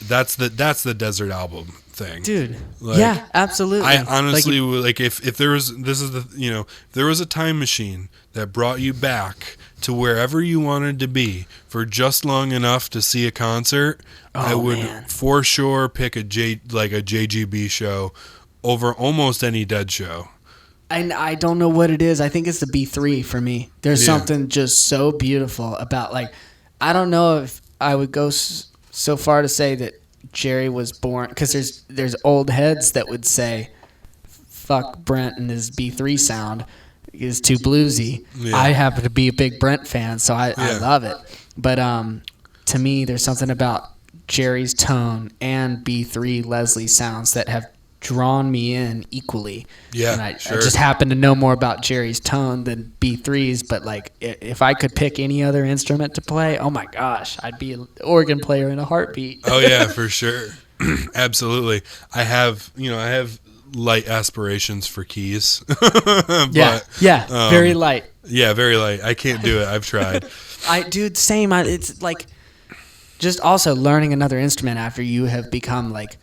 that's the Desert album thing, dude. Like, yeah, absolutely. I honestly like if there was if there was a time machine that brought you back to wherever you wanted to be for just long enough to see a concert, I would for sure pick a JGB show over almost any Dead show. And I don't know what it is. I think it's the B3 for me. There's something just so beautiful about, like, I don't know if I would go so far to say that Jerry was born, because there's old heads that would say, fuck Brent and his B3 sound is too bluesy. Yeah. I happen to be a big Brent fan, so I love it. But to me, there's something about Jerry's tone and B3 Leslie sounds that have drawn me in equally. Yeah, and I just happen to know more about Jerry's tone than B3's, but like if I could pick any other instrument to play, oh my gosh, I'd be an organ player in a heartbeat. Oh yeah, for sure. Absolutely. I have light aspirations for keys. But, very light. Yeah, very light. I can't do it. I've tried. Same. It's like just also learning another instrument after you have become like,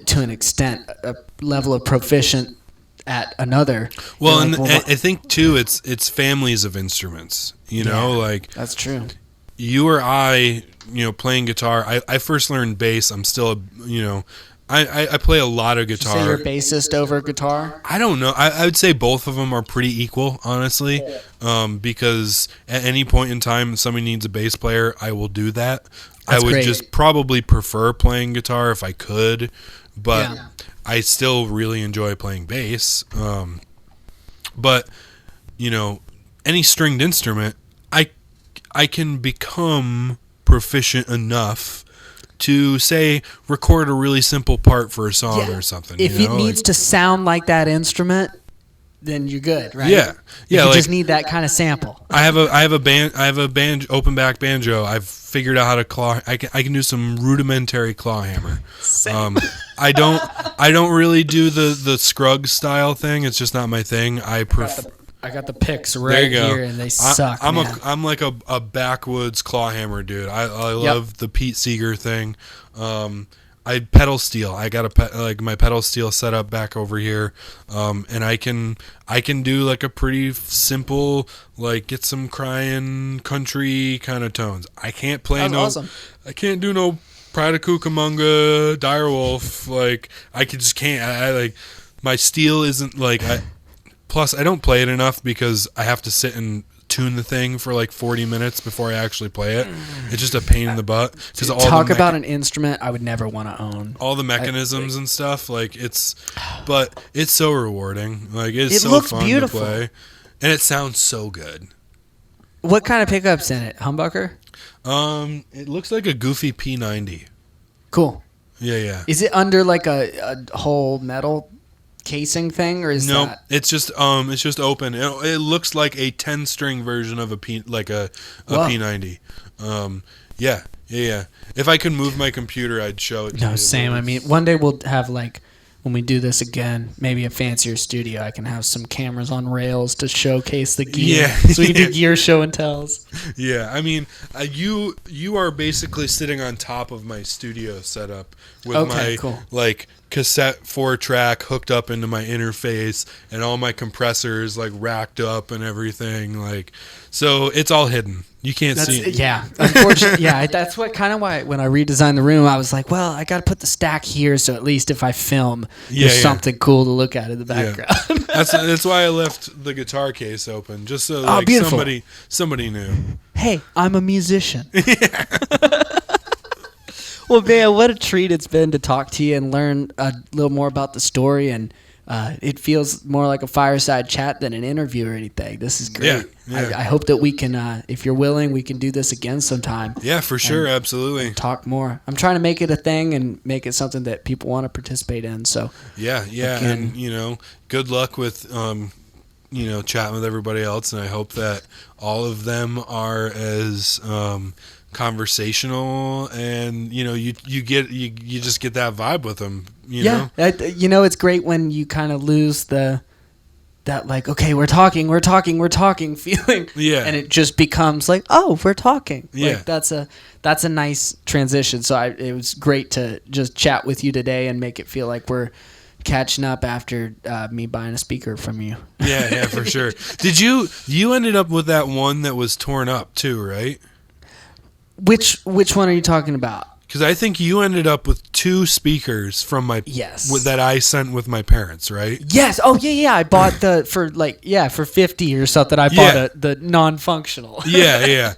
to an extent, a level of proficient at another. Well, and I think too, it's families of instruments. Like that's true. You or I, playing guitar. I first learned bass. I'm still I play a lot of guitar. Would you say you're a bassist over guitar? I don't know. I would say both of them are pretty equal, honestly. Because at any point in time, if somebody needs a bass player, I will do that. I would just probably prefer playing guitar if I could, but I still really enjoy playing bass. But any stringed instrument, I can become proficient enough to say record a really simple part for a song or something. If it needs to sound like that instrument, then you're good, right? Yeah. You just need that kind of sample. I have a band open back banjo. I've figured out how to claw. I can do some rudimentary claw hammer. Same. I don't really do the Scruggs style thing. It's just not my thing. I got the picks right here, and they suck. I'm like a backwoods claw hammer dude. I love the Pete Seeger thing. I pedal steel. I got my pedal steel set up back over here, and I can do like a pretty simple, like get some crying country kind of tones. I can't play awesome. I can't do no Pride of Cucamonga, Direwolf. Like I just can't. I like my steel isn't like Plus, I don't play it enough because I have to sit and tune the thing for like 40 minutes before I actually play it. It's just a pain in the butt. Talk about an instrument I would never want to own. All the mechanisms and stuff, but it's so rewarding. Like it's so looks fun beautiful to play, and it sounds so good. What kind of pickups in it? Humbucker? It looks like a goofy P90. Cool. Yeah. Is it under like a whole metal casing thing, or is that? It's just open. It looks like a 10-string version of a P90. Yeah. If I could move my computer, I'd show it to you. No, same. I mean, one day we'll have like, when we do this again, maybe a fancier studio, I can have some cameras on rails to showcase the gear. Yeah. So we can do gear show and tells. Yeah. I mean, you are basically sitting on top of my studio setup with my cool. like cassette 4-track hooked up into my interface and all my compressors like racked up and everything, like, so it's all hidden. You can't see it. Yeah, unfortunately, yeah. That's what kind of why when I redesigned the room, I was like, well, I got to put the stack here, so at least if I film, there's something cool to look at in the background. Yeah. That's why I left the guitar case open, just so like somebody knew. Hey, I'm a musician. Well, man, what a treat it's been to talk to you and learn a little more about the story. And it feels more like a fireside chat than an interview or anything. This is great. Yeah. I hope that we can, if you're willing, we can do this again sometime. Yeah, for sure. Absolutely. Talk more. I'm trying to make it a thing and make it something that people want to participate in. So yeah. Again, and, good luck with, chatting with everybody else. And I hope that all of them are as conversational, and you just get that vibe with them. You know, it's great when you kind of lose that like, okay, we're talking feeling, and it just becomes like, oh, we're talking. Like, that's a nice transition. So it was great to just chat with you today and make it feel like we're catching up after me buying a speaker from you. Yeah, for sure. Did you ended up with that one that was torn up too, right? Which one are you talking about? Because I think you ended up with 2 speakers from that I sent with my parents, right? Yes. Oh yeah. I bought for $50 or something. I bought the non-functional. Yeah.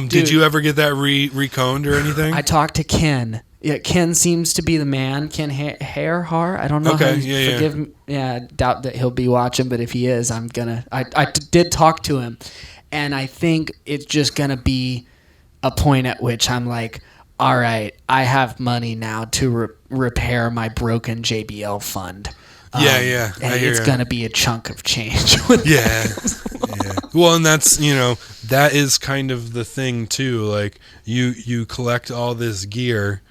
Did you ever get that reconed or anything? I talked to Ken. Yeah, Ken seems to be the man. Ken Hairhar. I don't know. Okay. Forgive me. Yeah, I doubt that he'll be watching, but if he is, I did talk to him, and I think it's just gonna be a point at which I'm like, all right, I have money now to repair my broken JBL fund. Yeah. And it's going to be a chunk of change. Yeah. Well, and that's, that is kind of the thing too. Like you collect all this gear,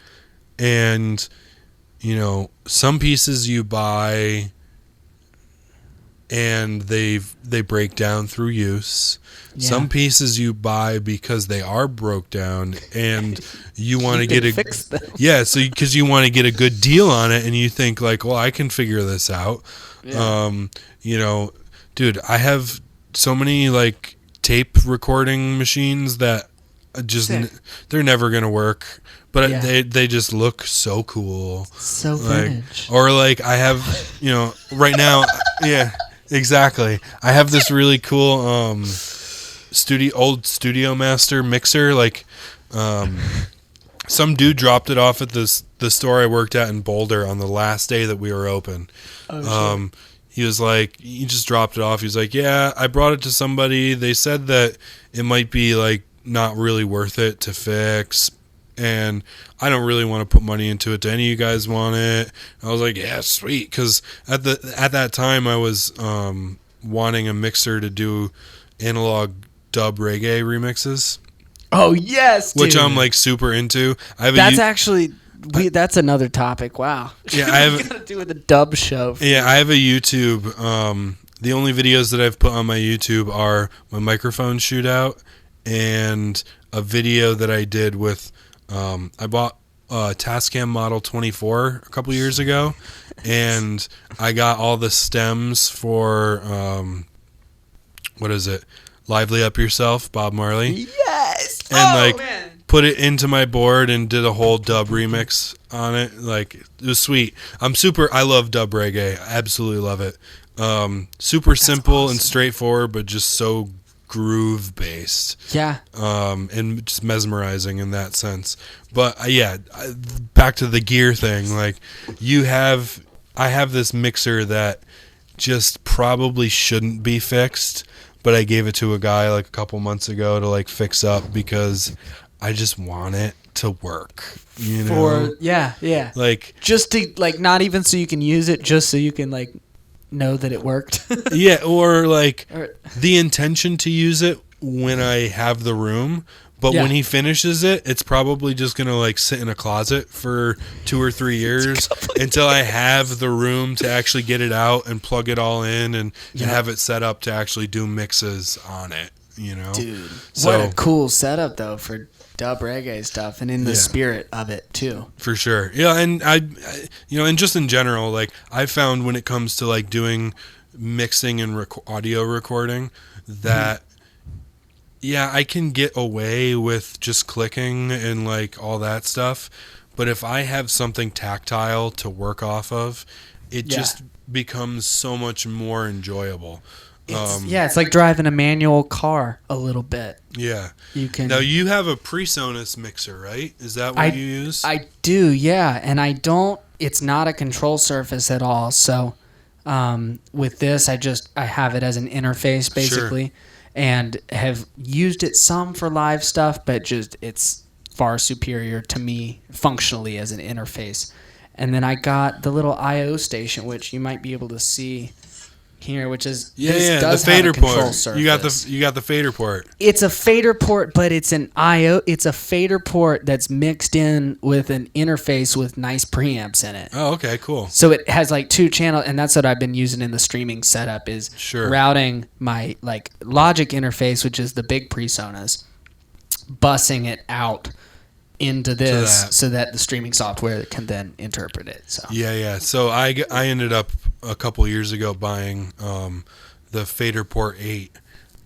and, some pieces you buy and they break down through use. Yeah. Some pieces you buy because they are broke down, and you want to get fix them. Yeah, so because you want to get a good deal on it, and you think like, well, I can figure this out. Yeah. Dude, I have so many like tape recording machines that just they're never gonna work, but they just look so cool, so vintage. Or like I have, right now, yeah. Exactly. I have this really cool old Studio Master mixer. Like, some dude dropped it off at the store I worked at in Boulder on the last day that we were open. Oh, he was like, he just dropped it off. He was like, yeah, I brought it to somebody. They said that it might be like not really worth it to fix, and I don't really want to put money into it. Do any of you guys want it? I was like, yeah, sweet. Because at that time, I was wanting a mixer to do analog dub reggae remixes. Oh, yes, dude. Which I'm like super into. That's another topic. Wow. Yeah, I have got to do with the dub show. Yeah, I have a YouTube. The only videos that I've put on my YouTube are my microphone shootout and a video that I did with. I bought a Tascam Model 24 a couple years ago, and I got all the stems for what is it? Lively Up Yourself, Bob Marley. Yes. And man. Put it into my board and did a whole dub remix on it. Like, it was sweet. I love dub reggae. I absolutely love it. Super simple and straightforward, but just so groove based. Yeah. And just mesmerizing in that sense. But back to the gear thing. Like, I have this mixer that just probably shouldn't be fixed, but I gave it to a guy like a couple months ago to like fix up because I just want it to work. Yeah. Like, just to like, not even so you can use it, just so you can like know that it worked. Yeah, or like the intention to use it when I have the room, but when he finishes it, it's probably just gonna like sit in a closet for 2 or 3 years until I have the room to actually get it out and plug it all in and have it set up to actually do mixes on it. Dude, so, what a cool setup though for dub reggae stuff, and in the spirit of it too. For sure. Yeah, and I and just in general, like I found when it comes to like doing mixing and audio recording that I can get away with just clicking and like all that stuff, but if I have something tactile to work off of, it just becomes so much more enjoyable. It's like driving a manual car a little bit. Yeah. You can. Now you have a PreSonus mixer, right? Is that what you use? I do, yeah, and I don't. It's not a control surface at all. So with this, I have it as an interface basically, and have used it some for live stuff, but just it's far superior to me functionally as an interface. And then I got the little I/O station, which you might be able to see here, which is the fader port. You got the fader port. It's a fader port, but it's an I/O. It's a fader port that's mixed in with an interface with nice preamps in it. Oh, okay, cool. So it has like 2 channels, and that's what I've been using in the streaming setup is routing my like Logic interface, which is the big PreSonus, bussing it out into this so that the streaming software can then interpret it. So So I ended up a couple years ago buying the Fader Port 8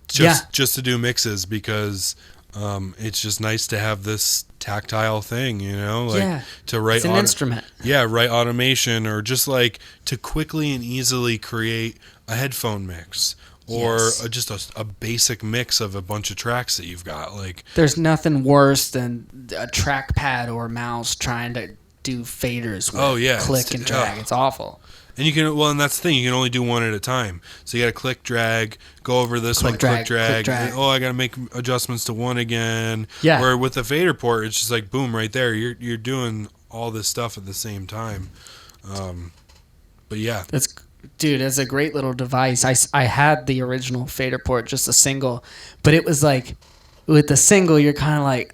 just to do mixes because it's just nice to have this tactile thing, to write. It's an instrument. Yeah, write automation or just like to quickly and easily create a headphone mix. Or just a basic mix of a bunch of tracks that you've got. Like, there's nothing worse than a trackpad or mouse trying to do faders with click and drag. It's awful. And you can, and that's the thing. You can only do one at a time. So you got to click, drag, go over this click drag. And, I got to make adjustments to one again. Yeah. Where with the fader port, it's just like boom, right there. You're doing all this stuff at the same time. But yeah, Dude, it's a great little device. I had the original fader port, just a single, but it was like, with the single, you're kind of like,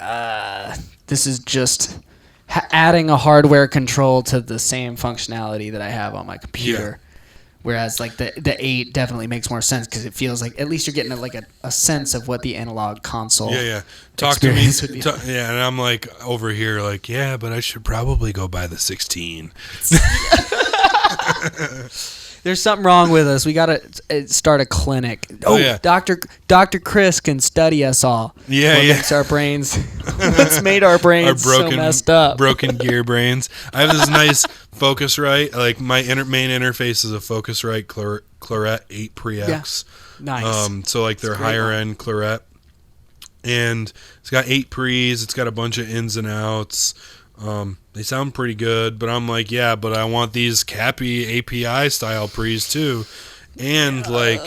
this is just adding a hardware control to the same functionality that I have on my computer. Yeah. Whereas like the 8 definitely makes more sense because it feels like at least you're getting a sense of what the analog console Talk to me. Would be. And I'm like over here like, but I should probably go buy the 16. There's something wrong with us. We got to start a clinic. Dr. Chris can study us all. What makes our brains, what's made our brains so messed up. Broken gear brains. I have this nice Focusrite. Like my main interface is a Focusrite Claret 8 Pre-X. Yeah. Nice. So like their higher end Claret. And it's got 8 pre's. It's got a bunch of ins and outs. They sound pretty good, but I'm like, but I want these Cappy API style pre's too. And like,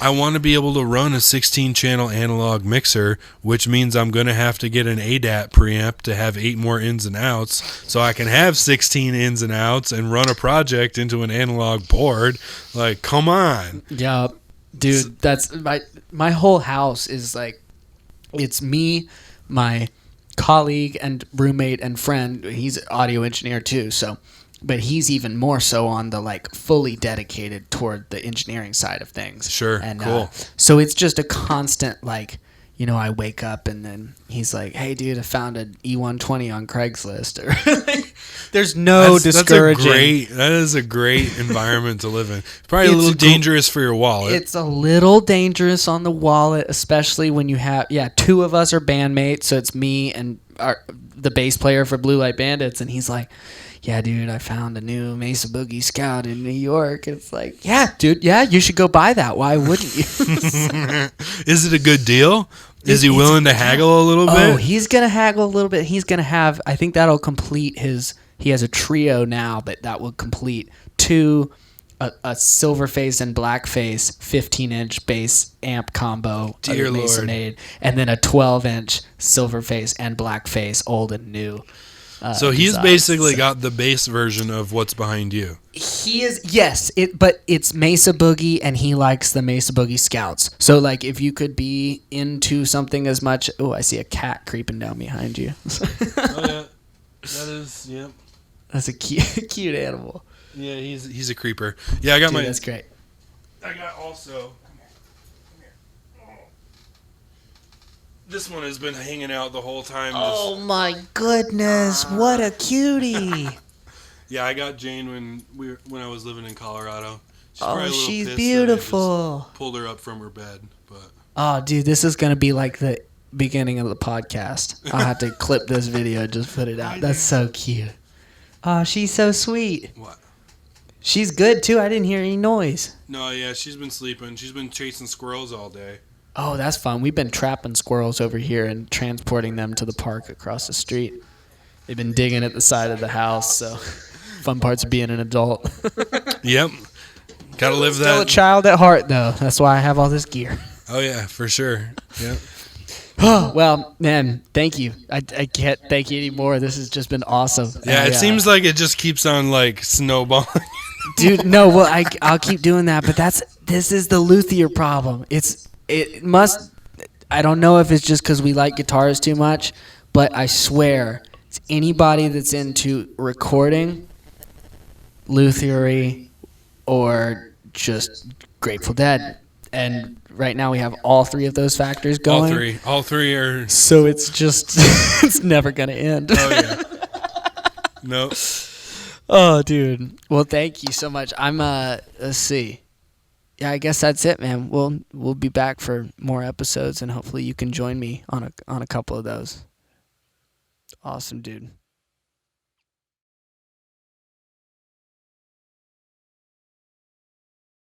I want to be able to run a 16 channel analog mixer, which means I'm going to have to get an ADAT preamp to have 8 more ins and outs so I can have 16 ins and outs and run a project into an analog board. Like, come on. Yeah, dude, that's my whole house is like, it's me, my colleague and roommate and friend. He's an audio engineer too, but he's even more so on the like fully dedicated toward the engineering side of things. Sure. And cool. So it's just a constant like, I wake up and then he's like, "Hey dude, I found an E120 on Craigslist." Or there's no discouraging. That is a great environment to live in. Probably a little dangerous for your wallet. It's a little dangerous on the wallet, especially when you have 2 of us are bandmates, so it's me and the bass player for Blue Light Bandits, and he's like, "Yeah, dude, I found a new Mesa Boogie Scout in New York." It's like, "Yeah, dude, you should go buy that. Why wouldn't you?" Is it a good deal? Is he willing to haggle a little bit? Oh, he's going to haggle a little bit. He's going to have, I think that'll complete he has a trio now, but that will complete 2, a silver face and black face 15-inch bass amp combo. Dear Lord. Made, and then a 12-inch silver face and black face, old and new. So he's basically got the bass version of what's behind you. He is, yes, but it's Mesa Boogie, and he likes the Mesa Boogie Scouts. So, like, if you could be into something as much... Oh, I see a cat creeping down behind you. Oh, yeah. That is, yep. That's a cute animal. Yeah, he's a creeper. Yeah, I got that's great. I got also... This one has been hanging out the whole time. Oh my goodness, what a cutie. Yeah, I got Jane when I was living in Colorado. She's beautiful. Just pulled her up from her bed, but oh, dude, this is gonna be like the beginning of the podcast. I'll have to clip this video and just put it out. That's so cute. Oh, she's so sweet. What? She's good too. I didn't hear any noise. No, yeah, she's been sleeping. She's been chasing squirrels all day. Oh, that's fun. We've been trapping squirrels over here and transporting them to the park across the street. They've been digging at the side of the house, so fun parts of being an adult. Yep. Gotta live that. Still a child at heart, though. That's why I have all this gear. Oh, yeah, for sure. Yep. Oh, well, man, thank you. I can't thank you anymore. This has just been awesome. Yeah, it seems like it just keeps on, like, snowballing. Dude, no, well, I'll keep doing that, but this is the luthier problem. I don't know if it's just because we like guitars too much, but I swear, it's anybody that's into recording, luthiery, or just Grateful Dead. And right now we have all three of those factors going. All three are... So it's just, it's never going to end. Oh, yeah. Nope. Oh, dude. Well, thank you so much. Let's see. Yeah, I guess that's it, man. We'll be back for more episodes, and hopefully you can join me on a couple of those. Awesome, dude.